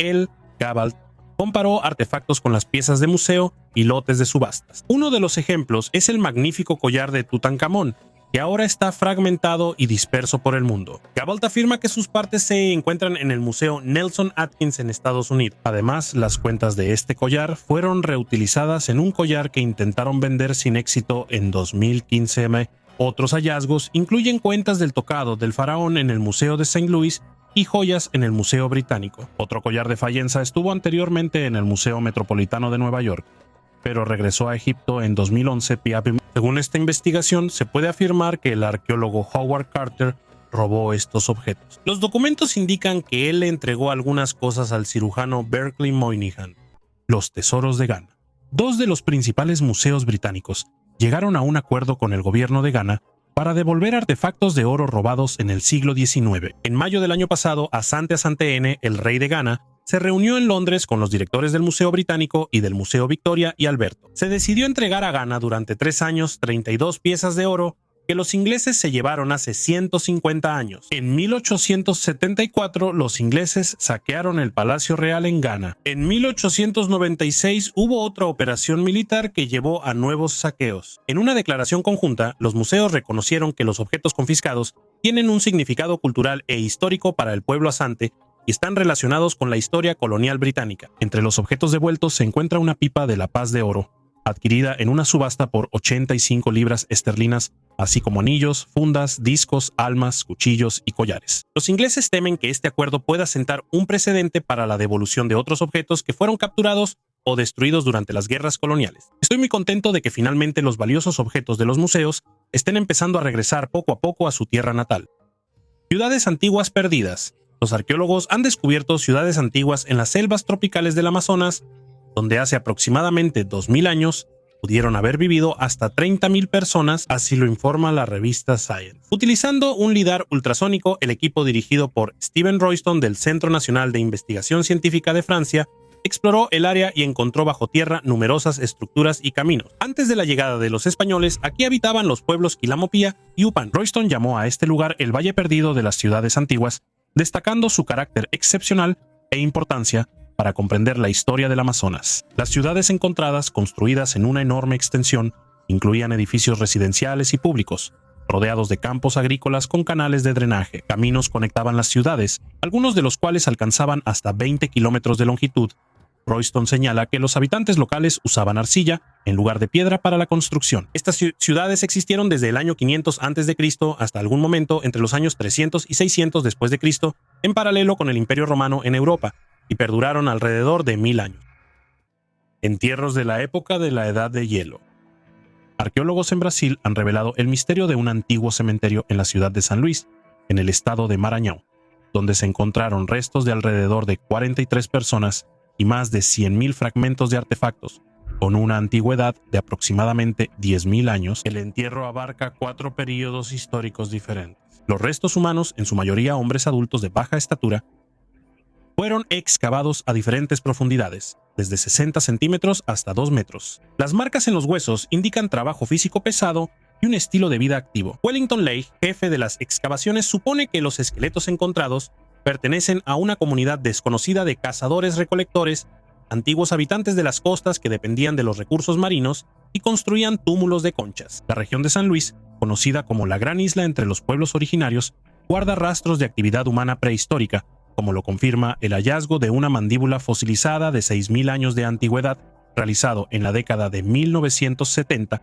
Gabalt comparó artefactos con las piezas de museo y lotes de subastas. Uno de los ejemplos es el magnífico collar de Tutankamón, que ahora está fragmentado y disperso por el mundo. Gabalt afirma que sus partes se encuentran en el Museo Nelson Atkins en Estados Unidos. Además, las cuentas de este collar fueron reutilizadas en un collar que intentaron vender sin éxito en 2015. Otros hallazgos incluyen cuentas del tocado del faraón en el Museo de St. Louis y joyas en el Museo Británico. Otro collar de Fayenza estuvo anteriormente en el Museo Metropolitano de Nueva York, pero regresó a Egipto en 2011. Según esta investigación, se puede afirmar que el arqueólogo Howard Carter robó estos objetos. Los documentos indican que él le entregó algunas cosas al cirujano Berkeley Moynihan. Los tesoros de Ghana. Dos de los principales museos británicos llegaron a un acuerdo con el gobierno de Ghana para devolver artefactos de oro robados en el siglo XIX. En mayo del año pasado, Asante Asante N, el rey de Ghana, se reunió en Londres con los directores del Museo Británico y del Museo Victoria y Alberto. Se decidió entregar a Ghana durante 3 años 32 piezas de oro que los ingleses se llevaron hace 150 años. En 1874, los ingleses saquearon el Palacio Real en Ghana. En 1896 hubo otra operación militar que llevó a nuevos saqueos. En una declaración conjunta, los museos reconocieron que los objetos confiscados tienen un significado cultural e histórico para el pueblo asante y están relacionados con la historia colonial británica. Entre los objetos devueltos se encuentra una pipa de la Paz de oro, adquirida en una subasta por 85 libras esterlinas, así como anillos, fundas, discos, almas, cuchillos y collares. Los ingleses temen que este acuerdo pueda sentar un precedente para la devolución de otros objetos que fueron capturados o destruidos durante las guerras coloniales. Estoy muy contento de que finalmente los valiosos objetos de los museos estén empezando a regresar poco a poco a su tierra natal. Ciudades antiguas perdidas. Los arqueólogos han descubierto ciudades antiguas en las selvas tropicales del Amazonas, donde hace aproximadamente 2000 años pudieron haber vivido hasta 30.000 personas, así lo informa la revista Science. Utilizando un lidar ultrasónico, el equipo dirigido por Steven Royston del Centro Nacional de Investigación Científica de Francia exploró el área y encontró bajo tierra numerosas estructuras y caminos. Antes de la llegada de los españoles, aquí habitaban los pueblos Quilamopía y Upan. Royston llamó a este lugar el Valle Perdido de las ciudades antiguas, destacando su carácter excepcional e importancia para comprender la historia del Amazonas. Las ciudades encontradas, construidas en una enorme extensión, incluían edificios residenciales y públicos, rodeados de campos agrícolas con canales de drenaje. Caminos conectaban las ciudades, algunos de los cuales alcanzaban hasta 20 kilómetros de longitud. Royston señala que los habitantes locales usaban arcilla en lugar de piedra para la construcción. Estas ciudades existieron desde el año 500 a.C. hasta algún momento entre los años 300 y 600 después de Cristo, en paralelo con el Imperio Romano en Europa, y perduraron alrededor de 1000 años. Entierros de la época de la Edad de Hielo. Arqueólogos en Brasil han revelado el misterio de un antiguo cementerio en la ciudad de San Luis, en el estado de Maranhão, donde se encontraron restos de alrededor de 43 personas y más de 100.000 fragmentos de artefactos, con una antigüedad de aproximadamente 10.000 años. El entierro abarca 4 períodos históricos diferentes. Los restos humanos, en su mayoría hombres adultos de baja estatura, fueron excavados a diferentes profundidades, desde 60 centímetros hasta 2 metros. Las marcas en los huesos indican trabajo físico pesado y un estilo de vida activo. Wellington Leigh, jefe de las excavaciones, supone que los esqueletos encontrados pertenecen a una comunidad desconocida de cazadores-recolectores, antiguos habitantes de las costas que dependían de los recursos marinos y construían túmulos de conchas. La región de San Luis, conocida como la Gran Isla entre los pueblos originarios, guarda rastros de actividad humana prehistórica, como lo confirma el hallazgo de una mandíbula fosilizada de 6.000 años de antigüedad, realizado en la década de 1970,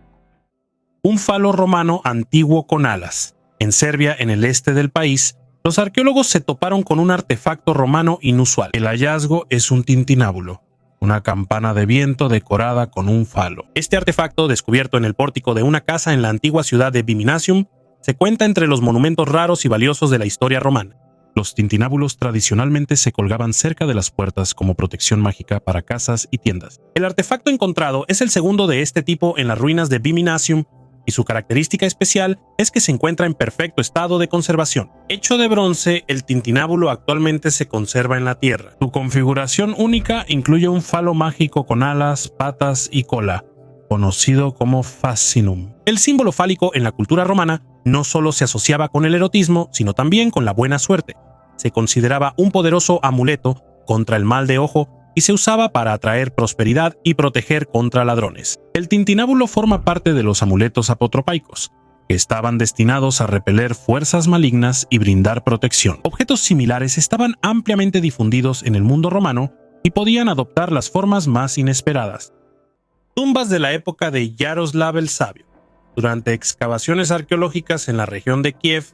un falo romano antiguo con alas. En Serbia, en el este del país, los arqueólogos se toparon con un artefacto romano inusual. El hallazgo es un tintinábulo, una campana de viento decorada con un falo. Este artefacto, descubierto en el pórtico de una casa en la antigua ciudad de Viminacium, se cuenta entre los monumentos raros y valiosos de la historia romana. Los tintinábulos tradicionalmente se colgaban cerca de las puertas como protección mágica para casas y tiendas. El artefacto encontrado es el segundo de este tipo en las ruinas de Viminacium, y su característica especial es que se encuentra en perfecto estado de conservación. Hecho de bronce, el tintinábulo actualmente se conserva en la tierra. Su configuración única incluye un falo mágico con alas, patas y cola, conocido como fascinum. El símbolo fálico en la cultura romana no solo se asociaba con el erotismo, sino también con la buena suerte. Se consideraba un poderoso amuleto contra el mal de ojo y se usaba para atraer prosperidad y proteger contra ladrones. El tintinábulo forma parte de los amuletos apotropaicos, que estaban destinados a repeler fuerzas malignas y brindar protección. Objetos similares estaban ampliamente difundidos en el mundo romano y podían adoptar las formas más inesperadas. Tumbas de la época de Yaroslav el Sabio. Durante excavaciones arqueológicas en la región de Kiev,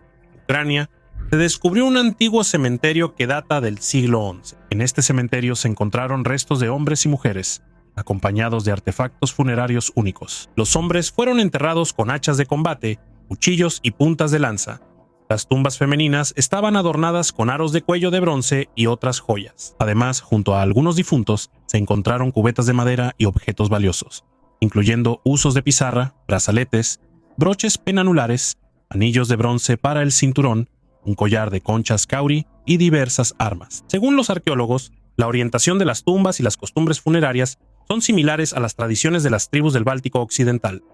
Ucrania, se descubrió un antiguo cementerio que data del siglo XI. En este cementerio se encontraron restos de hombres y mujeres, acompañados de artefactos funerarios únicos. Los hombres fueron enterrados con hachas de combate, cuchillos y puntas de lanza. Las tumbas femeninas estaban adornadas con aros de cuello de bronce y otras joyas. Además, junto a algunos difuntos, se encontraron cubetas de madera y objetos valiosos, incluyendo usos de pizarra, brazaletes, broches penanulares, anillos de bronce para el cinturón, un collar de conchas kauri y diversas armas. Según los arqueólogos, la orientación de las tumbas y las costumbres funerarias son similares a las tradiciones de las tribus del Báltico occidental.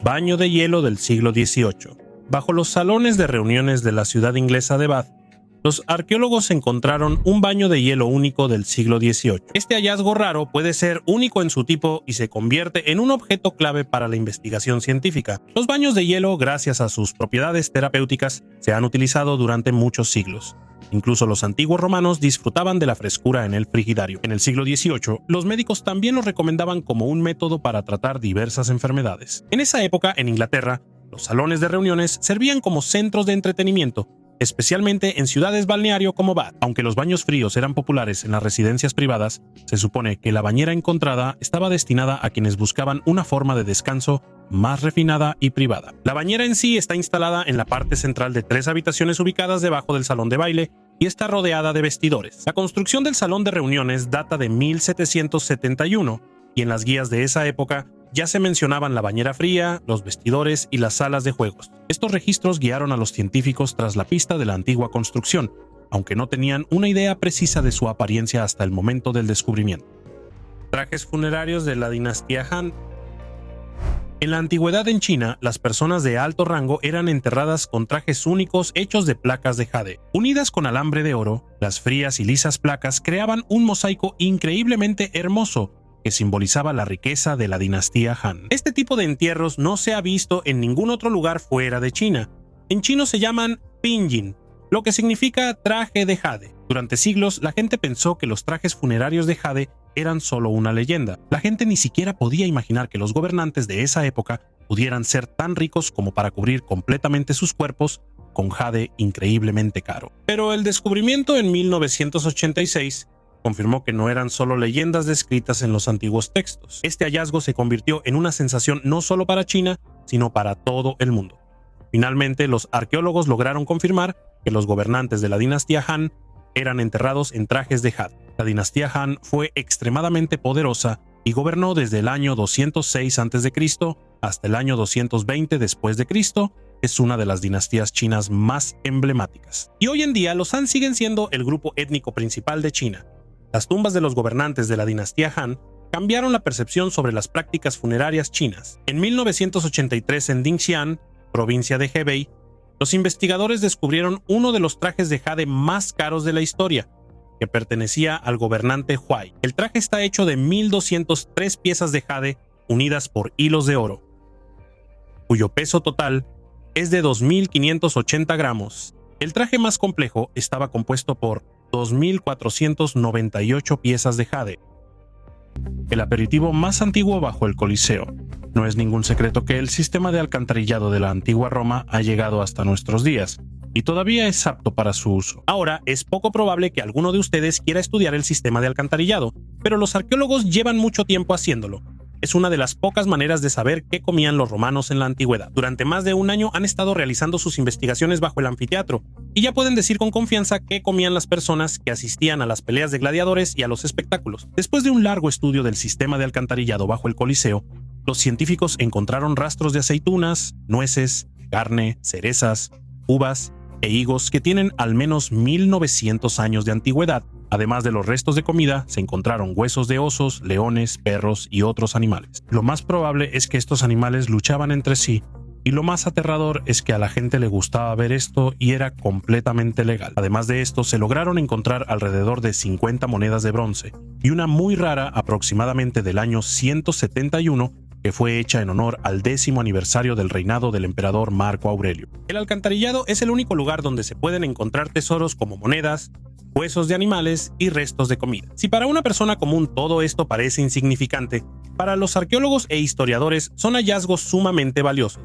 Baño de hielo del siglo XVIII. Bajo los salones de reuniones de la ciudad inglesa de Bath, los arqueólogos encontraron un baño de hielo único del siglo XVIII. Este hallazgo raro puede ser único en su tipo y se convierte en un objeto clave para la investigación científica. Los baños de hielo, gracias a sus propiedades terapéuticas, se han utilizado durante muchos siglos. Incluso los antiguos romanos disfrutaban de la frescura en el frigidario. En el siglo XVIII, los médicos también lo recomendaban como un método para tratar diversas enfermedades. En esa época, en Inglaterra, los salones de reuniones servían como centros de entretenimiento, especialmente en ciudades balneario como Bath. Aunque los baños fríos eran populares en las residencias privadas, se supone que la bañera encontrada estaba destinada a quienes buscaban una forma de descanso más refinada y privada. La bañera en sí está instalada en la parte central de 3 habitaciones ubicadas debajo del salón de baile y está rodeada de vestidores. La construcción del salón de reuniones data de 1771 y en las guías de esa época ya se mencionaban la bañera fría, los vestidores y las salas de juegos. Estos registros guiaron a los científicos tras la pista de la antigua construcción, aunque no tenían una idea precisa de su apariencia hasta el momento del descubrimiento. Trajes funerarios de la dinastía Han. En la antigüedad en China, las personas de alto rango eran enterradas con trajes únicos hechos de placas de jade. Unidas con alambre de oro, las frías y lisas placas creaban un mosaico increíblemente hermoso que simbolizaba la riqueza de la dinastía Han. Este tipo de entierros no se ha visto en ningún otro lugar fuera de China. En chino se llaman pinyin, lo que significa traje de jade. Durante siglos, la gente pensó que los trajes funerarios de jade eran solo una leyenda. La gente ni siquiera podía imaginar que los gobernantes de esa época pudieran ser tan ricos como para cubrir completamente sus cuerpos con jade increíblemente caro. Pero el descubrimiento en 1986 confirmó que no eran solo leyendas descritas en los antiguos textos. Este hallazgo se convirtió en una sensación no solo para China, sino para todo el mundo. Finalmente, los arqueólogos lograron confirmar que los gobernantes de la dinastía Han eran enterrados en trajes de jade. La dinastía Han fue extremadamente poderosa y gobernó desde el año 206 a.C. hasta el año 220 después de Cristo es una de las dinastías chinas más emblemáticas. Y hoy en día los Han siguen siendo el grupo étnico principal de China. Las tumbas de los gobernantes de la dinastía Han cambiaron la percepción sobre las prácticas funerarias chinas. En 1983 en Dingxian, provincia de Hebei, los investigadores descubrieron uno de los trajes de jade más caros de la historia, que pertenecía al gobernante Huai. El traje está hecho de 1,203 piezas de jade unidas por hilos de oro, cuyo peso total es de 2.580 gramos. El traje más complejo estaba compuesto por 2.498 piezas de jade. El aperitivo más antiguo bajo el Coliseo. No es ningún secreto que el sistema de alcantarillado de la antigua Roma ha llegado hasta nuestros días, y todavía es apto para su uso. Ahora, es poco probable que alguno de ustedes quiera estudiar el sistema de alcantarillado, pero los arqueólogos llevan mucho tiempo haciéndolo. Es una de las pocas maneras de saber qué comían los romanos en la antigüedad. Durante más de un año han estado realizando sus investigaciones bajo el anfiteatro, y ya pueden decir con confianza qué comían las personas que asistían a las peleas de gladiadores y a los espectáculos. Después de un largo estudio del sistema de alcantarillado bajo el Coliseo, los científicos encontraron rastros de aceitunas, nueces, carne, cerezas, uvas e higos que tienen al menos 1.900 años de antigüedad. Además de los restos de comida, se encontraron huesos de osos, leones, perros y otros animales. Lo más probable es que estos animales luchaban entre sí, y lo más aterrador es que a la gente le gustaba ver esto y era completamente legal. Además de esto, se lograron encontrar alrededor de 50 monedas de bronce, y una muy rara aproximadamente del año 171, que fue hecha en honor al 10º aniversario del reinado del emperador Marco Aurelio. El alcantarillado es el único lugar donde se pueden encontrar tesoros como monedas, huesos de animales y restos de comida. Si para una persona común todo esto parece insignificante, para los arqueólogos e historiadores son hallazgos sumamente valiosos,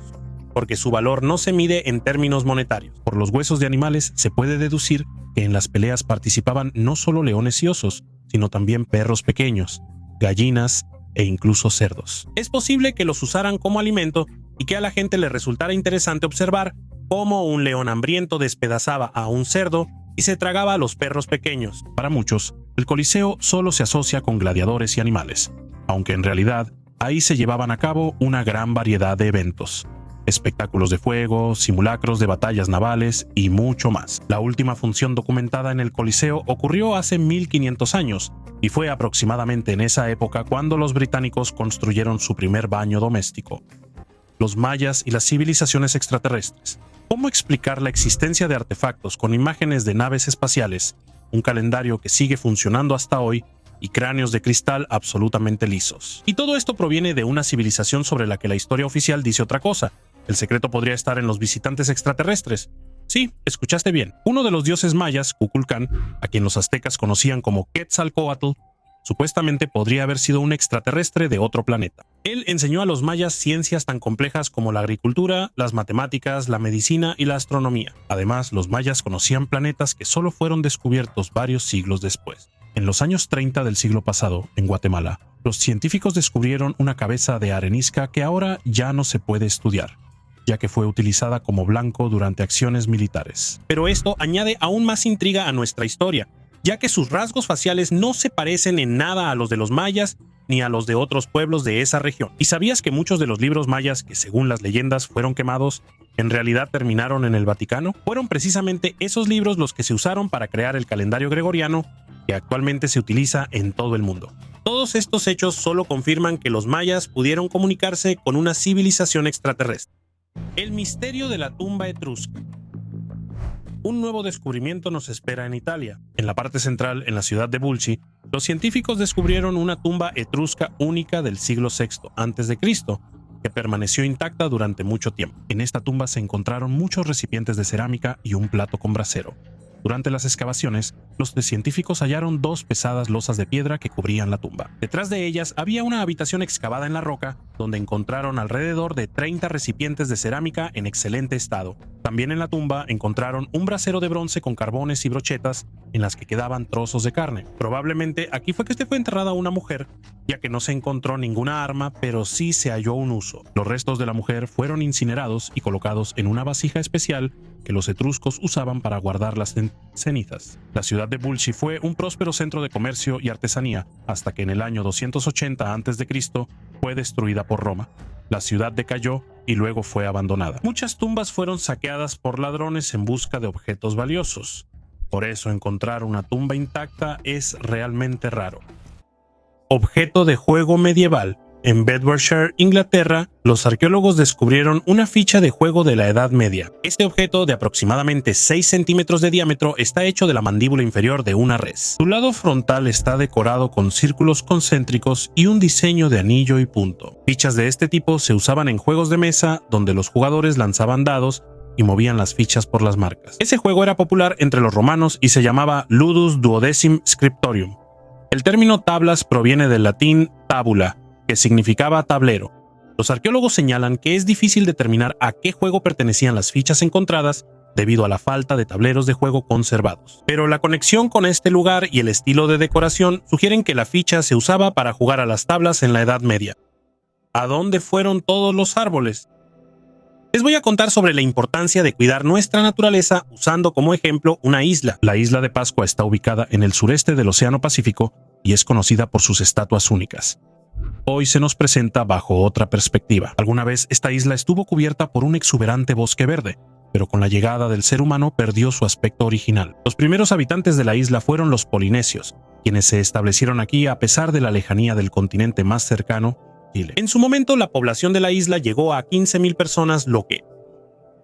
porque su valor no se mide en términos monetarios. Por los huesos de animales se puede deducir que en las peleas participaban no solo leones y osos, sino también perros pequeños, gallinas e incluso cerdos. Es posible que los usaran como alimento y que a la gente le resultara interesante observar cómo un león hambriento despedazaba a un cerdo y se tragaba a los perros pequeños. Para muchos, el Coliseo solo se asocia con gladiadores y animales, aunque en realidad ahí se llevaban a cabo una gran variedad de eventos. Espectáculos de fuego, simulacros de batallas navales y mucho más. La última función documentada en el Coliseo ocurrió hace 1500 años, y fue aproximadamente en esa época cuando los británicos construyeron su primer baño doméstico. Los mayas y las civilizaciones extraterrestres. ¿Cómo explicar la existencia de artefactos con imágenes de naves espaciales, un calendario que sigue funcionando hasta hoy y cráneos de cristal absolutamente lisos? Y todo esto proviene de una civilización sobre la que la historia oficial dice otra cosa. ¿El secreto podría estar en los visitantes extraterrestres? Sí, escuchaste bien. Uno de los dioses mayas, Kukulcán, a quien los aztecas conocían como Quetzalcóatl, supuestamente podría haber sido un extraterrestre de otro planeta. Él enseñó a los mayas ciencias tan complejas como la agricultura, las matemáticas, la medicina y la astronomía. Además, los mayas conocían planetas que solo fueron descubiertos varios siglos después. En los años 30 del siglo pasado, en Guatemala, los científicos descubrieron una cabeza de arenisca que ahora ya no se puede estudiar, ya que fue utilizada como blanco durante acciones militares. Pero esto añade aún más intriga a nuestra historia, ya que sus rasgos faciales no se parecen en nada a los de los mayas ni a los de otros pueblos de esa región. ¿Y sabías que muchos de los libros mayas que según las leyendas fueron quemados, en realidad terminaron en el Vaticano? Fueron precisamente esos libros los que se usaron para crear el calendario gregoriano que actualmente se utiliza en todo el mundo. Todos estos hechos solo confirman que los mayas pudieron comunicarse con una civilización extraterrestre. El misterio de la tumba etrusca. Un nuevo descubrimiento nos espera en Italia. En la parte central, en la ciudad de Bulci, los científicos descubrieron una tumba etrusca única del siglo VI a.C., que permaneció intacta durante mucho tiempo. En esta tumba se encontraron muchos recipientes de cerámica y un plato con brasero. Durante las excavaciones, los científicos hallaron 2 pesadas losas de piedra que cubrían la tumba. Detrás de ellas había una habitación excavada en la roca, donde encontraron alrededor de 30 recipientes de cerámica en excelente estado. También en la tumba encontraron un brasero de bronce con carbones y brochetas en las que quedaban trozos de carne. Probablemente aquí fue que fue enterrada una mujer, ya que no se encontró ninguna arma, pero sí se halló un uso. Los restos de la mujer fueron incinerados y colocados en una vasija especial que los etruscos usaban para guardar las cenizas. La ciudad de Bulci fue un próspero centro de comercio y artesanía hasta que en el año 280 a.C. fue destruida por Roma. La ciudad decayó y luego fue abandonada. Muchas tumbas fueron saqueadas por ladrones en busca de objetos valiosos. Por eso encontrar una tumba intacta es realmente raro. Objeto de juego medieval. En Bedfordshire, Inglaterra, los arqueólogos descubrieron una ficha de juego de la Edad Media. Este objeto, de aproximadamente 6 centímetros de diámetro, está hecho de la mandíbula inferior de una res. Su lado frontal está decorado con círculos concéntricos y un diseño de anillo y punto. Fichas de este tipo se usaban en juegos de mesa, donde los jugadores lanzaban dados y movían las fichas por las marcas. Ese juego era popular entre los romanos y se llamaba Ludus Duodecim Scriptorium. El término tablas proviene del latín tabula, que significaba tablero. Los arqueólogos señalan que es difícil determinar a qué juego pertenecían las fichas encontradas debido a la falta de tableros de juego conservados. Pero la conexión con este lugar y el estilo de decoración sugieren que la ficha se usaba para jugar a las tablas en la Edad Media. ¿A dónde fueron todos los árboles? Les voy a contar sobre la importancia de cuidar nuestra naturaleza usando como ejemplo una isla. La isla de Pascua está ubicada en el sureste del Océano Pacífico y es conocida por sus estatuas únicas. Hoy se nos presenta bajo otra perspectiva. Alguna vez esta isla estuvo cubierta por un exuberante bosque verde, pero con la llegada del ser humano perdió su aspecto original. Los primeros habitantes de la isla fueron los polinesios, quienes se establecieron aquí a pesar de la lejanía del continente más cercano, Chile. En su momento, la población de la isla llegó a 15,000 personas, lo que,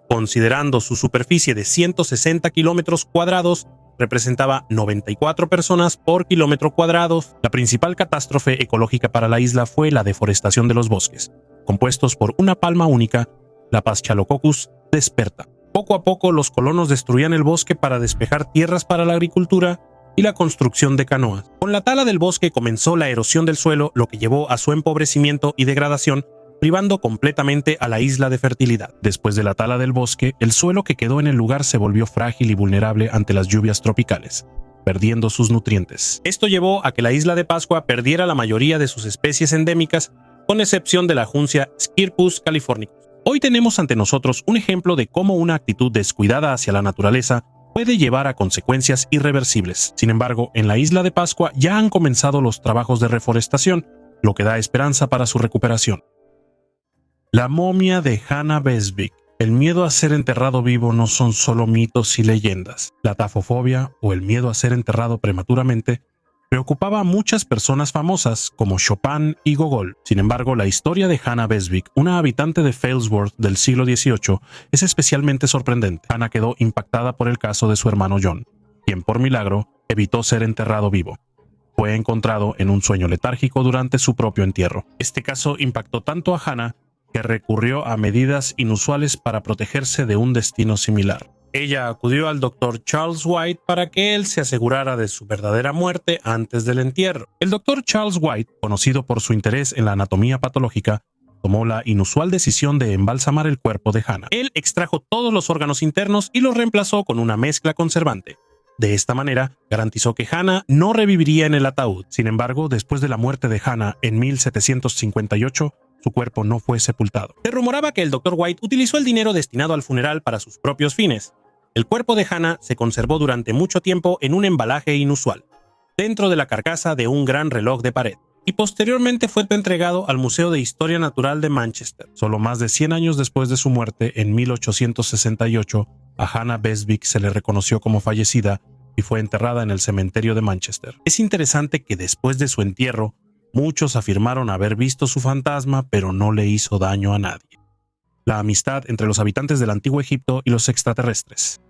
considerando su superficie de 160 kilómetros cuadrados, representaba 94 personas por kilómetro cuadrado. La principal catástrofe ecológica para la isla fue la deforestación de los bosques, compuestos por una palma única, la Paschalococcus desperta. Poco a poco los colonos destruían el bosque para despejar tierras para la agricultura y la construcción de canoas. Con la tala del bosque comenzó la erosión del suelo, lo que llevó a su empobrecimiento y degradación, privando completamente a la isla de fertilidad. Después de la tala del bosque, el suelo que quedó en el lugar se volvió frágil y vulnerable ante las lluvias tropicales, perdiendo sus nutrientes. Esto llevó a que la isla de Pascua perdiera la mayoría de sus especies endémicas, con excepción de la juncia Scirpus californicus. Hoy tenemos ante nosotros un ejemplo de cómo una actitud descuidada hacia la naturaleza puede llevar a consecuencias irreversibles. Sin embargo, en la isla de Pascua ya han comenzado los trabajos de reforestación, lo que da esperanza para su recuperación. La momia de Hannah Beswick. El miedo a ser enterrado vivo no son solo mitos y leyendas. La tafofobia, o el miedo a ser enterrado prematuramente, preocupaba a muchas personas famosas como Chopin y Gogol. Sin embargo, la historia de Hannah Beswick, una habitante de Failsworth del siglo XVIII, es especialmente sorprendente. Hannah quedó impactada por el caso de su hermano John, quien por milagro evitó ser enterrado vivo. Fue encontrado en un sueño letárgico durante su propio entierro. Este caso impactó tanto a Hannah que recurrió a medidas inusuales para protegerse de un destino similar. Ella acudió al Dr. Charles White para que él se asegurara de su verdadera muerte antes del entierro. El Dr. Charles White, conocido por su interés en la anatomía patológica, tomó la inusual decisión de embalsamar el cuerpo de Hannah. Él extrajo todos los órganos internos y los reemplazó con una mezcla conservante. De esta manera, garantizó que Hannah no reviviría en el ataúd. Sin embargo, después de la muerte de Hannah en 1758, su cuerpo no fue sepultado. Se rumoraba que el Dr. White utilizó el dinero destinado al funeral para sus propios fines. El cuerpo de Hannah se conservó durante mucho tiempo en un embalaje inusual, dentro de la carcasa de un gran reloj de pared, y posteriormente fue entregado al Museo de Historia Natural de Manchester. Solo más de 100 años después de su muerte, en 1868, a Hannah Beswick se le reconoció como fallecida y fue enterrada en el cementerio de Manchester. Es interesante que después de su entierro, muchos afirmaron haber visto su fantasma, pero no le hizo daño a nadie. La amistad entre los habitantes del Antiguo Egipto y los extraterrestres.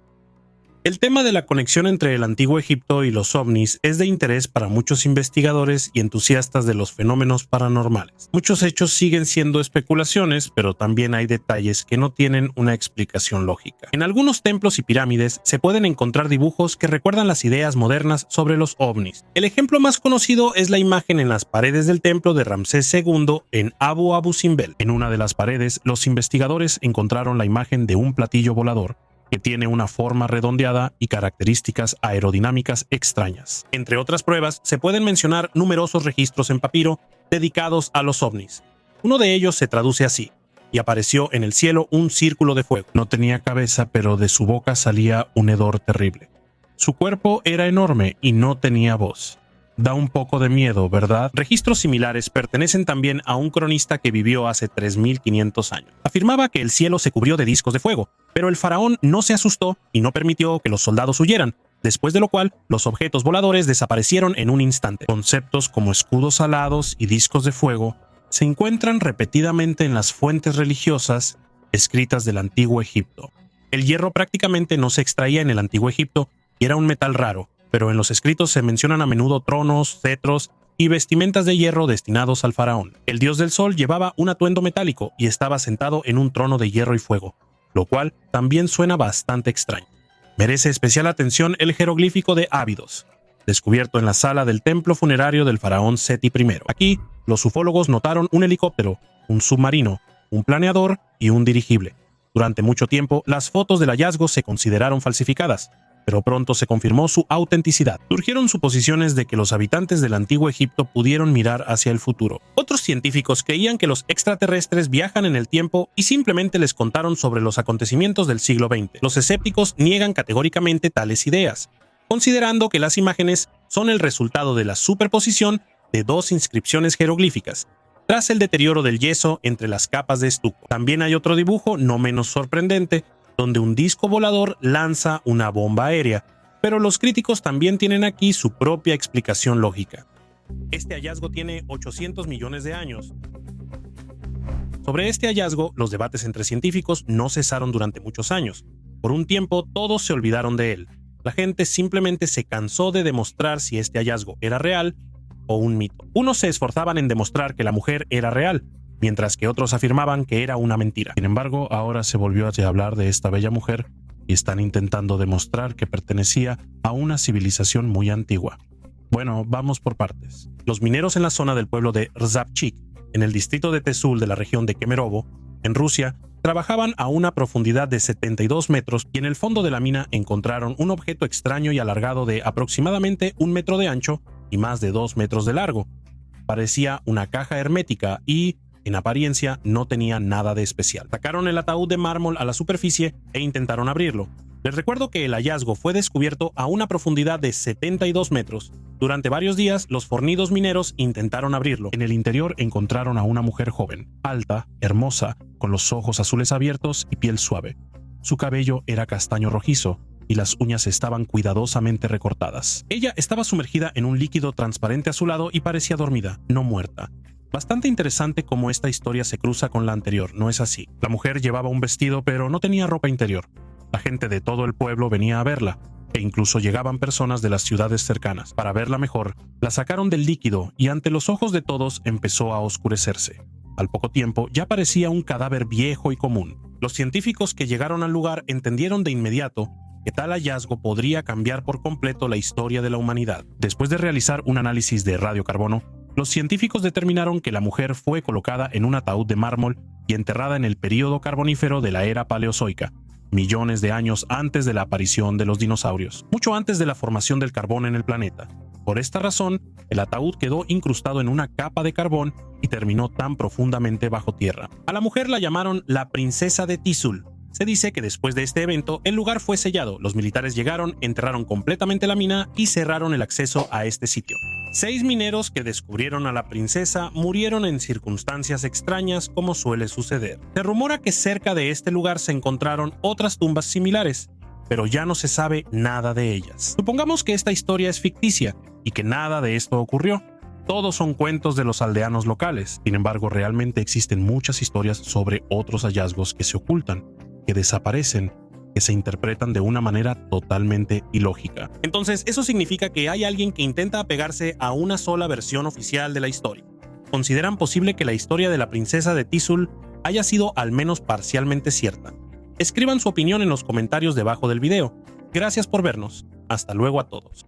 El tema de la conexión entre el Antiguo Egipto y los ovnis es de interés para muchos investigadores y entusiastas de los fenómenos paranormales. Muchos hechos siguen siendo especulaciones, pero también hay detalles que no tienen una explicación lógica. En algunos templos y pirámides se pueden encontrar dibujos que recuerdan las ideas modernas sobre los ovnis. El ejemplo más conocido es la imagen en las paredes del templo de Ramsés II en Abu Simbel. En una de las paredes, los investigadores encontraron la imagen de un platillo volador que tiene una forma redondeada y características aerodinámicas extrañas. Entre otras pruebas, se pueden mencionar numerosos registros en papiro dedicados a los ovnis. Uno de ellos se traduce así: y apareció en el cielo un círculo de fuego. No tenía cabeza, pero de su boca salía un hedor terrible. Su cuerpo era enorme y no tenía voz. Da un poco de miedo, ¿verdad? Registros similares pertenecen también a un cronista que vivió hace 3500 años. Afirmaba que el cielo se cubrió de discos de fuego, pero el faraón no se asustó y no permitió que los soldados huyeran, después de lo cual los objetos voladores desaparecieron en un instante. Conceptos como escudos alados y discos de fuego se encuentran repetidamente en las fuentes religiosas escritas del antiguo Egipto. El hierro prácticamente no se extraía en el antiguo Egipto y era un metal raro, pero en los escritos se mencionan a menudo tronos, cetros y vestimentas de hierro destinados al faraón. El dios del sol llevaba un atuendo metálico y estaba sentado en un trono de hierro y fuego, lo cual también suena bastante extraño. Merece especial atención el jeroglífico de Ábidos, descubierto en la sala del templo funerario del faraón Seti I. Aquí, los ufólogos notaron un helicóptero, un submarino, un planeador y un dirigible. Durante mucho tiempo, las fotos del hallazgo se consideraron falsificadas, pero pronto se confirmó su autenticidad. Surgieron suposiciones de que los habitantes del antiguo Egipto pudieron mirar hacia el futuro. Otros científicos creían que los extraterrestres viajan en el tiempo y simplemente les contaron sobre los acontecimientos del siglo XX. Los escépticos niegan categóricamente tales ideas, considerando que las imágenes son el resultado de la superposición de dos inscripciones jeroglíficas, tras el deterioro del yeso entre las capas de estuco. También hay otro dibujo, no menos sorprendente, donde un disco volador lanza una bomba aérea, pero los críticos también tienen aquí su propia explicación lógica. Este hallazgo tiene 800 millones de años. Sobre este hallazgo, los debates entre científicos no cesaron durante muchos años. Por un tiempo, todos se olvidaron de él. La gente simplemente se cansó de demostrar si este hallazgo era real o un mito. Unos se esforzaban en demostrar que la mujer era real, mientras que otros afirmaban que era una mentira. Sin embargo, ahora se volvió a hablar de esta bella mujer y están intentando demostrar que pertenecía a una civilización muy antigua. Bueno, vamos por partes. Los mineros en la zona del pueblo de Rzabchik, en el distrito de Tezul de la región de Kemerovo, en Rusia, trabajaban a una profundidad de 72 metros y en el fondo de la mina encontraron un objeto extraño y alargado de aproximadamente 1 metro de ancho y más de 2 metros de largo. Parecía una caja hermética y, en apariencia, no tenía nada de especial. Sacaron el ataúd de mármol a la superficie e intentaron abrirlo. Les recuerdo que el hallazgo fue descubierto a una profundidad de 72 metros. Durante varios días, los fornidos mineros intentaron abrirlo. En el interior encontraron a una mujer joven, alta, hermosa, con los ojos azules abiertos y piel suave. Su cabello era castaño rojizo y las uñas estaban cuidadosamente recortadas. Ella estaba sumergida en un líquido transparente azulado y parecía dormida, no muerta. Bastante interesante cómo esta historia se cruza con la anterior, ¿no es así? La mujer llevaba un vestido pero no tenía ropa interior. La gente de todo el pueblo venía a verla, e incluso llegaban personas de las ciudades cercanas. Para verla mejor, la sacaron del líquido y ante los ojos de todos empezó a oscurecerse. Al poco tiempo ya parecía un cadáver viejo y común. Los científicos que llegaron al lugar entendieron de inmediato que tal hallazgo podría cambiar por completo la historia de la humanidad. Después de realizar un análisis de radiocarbono, los científicos determinaron que la mujer fue colocada en un ataúd de mármol y enterrada en el período carbonífero de la era paleozoica, millones de años antes de la aparición de los dinosaurios, mucho antes de la formación del carbón en el planeta. Por esta razón, el ataúd quedó incrustado en una capa de carbón y terminó tan profundamente bajo tierra. A la mujer la llamaron la princesa de Tizul. Se dice que después de este evento, el lugar fue sellado. Los militares llegaron, enterraron completamente la mina y cerraron el acceso a este sitio. 6 mineros que descubrieron a la princesa murieron en circunstancias extrañas, como suele suceder. Se rumora que cerca de este lugar se encontraron otras tumbas similares, pero ya no se sabe nada de ellas. Supongamos que esta historia es ficticia y que nada de esto ocurrió. Todos son cuentos de los aldeanos locales. Sin embargo, realmente existen muchas historias sobre otros hallazgos que se ocultan, que desaparecen, que se interpretan de una manera totalmente ilógica. Entonces, eso significa que hay alguien que intenta apegarse a una sola versión oficial de la historia. ¿Consideran posible que la historia de la princesa de Tizul haya sido al menos parcialmente cierta? Escriban su opinión en los comentarios debajo del video. Gracias por vernos. Hasta luego a todos.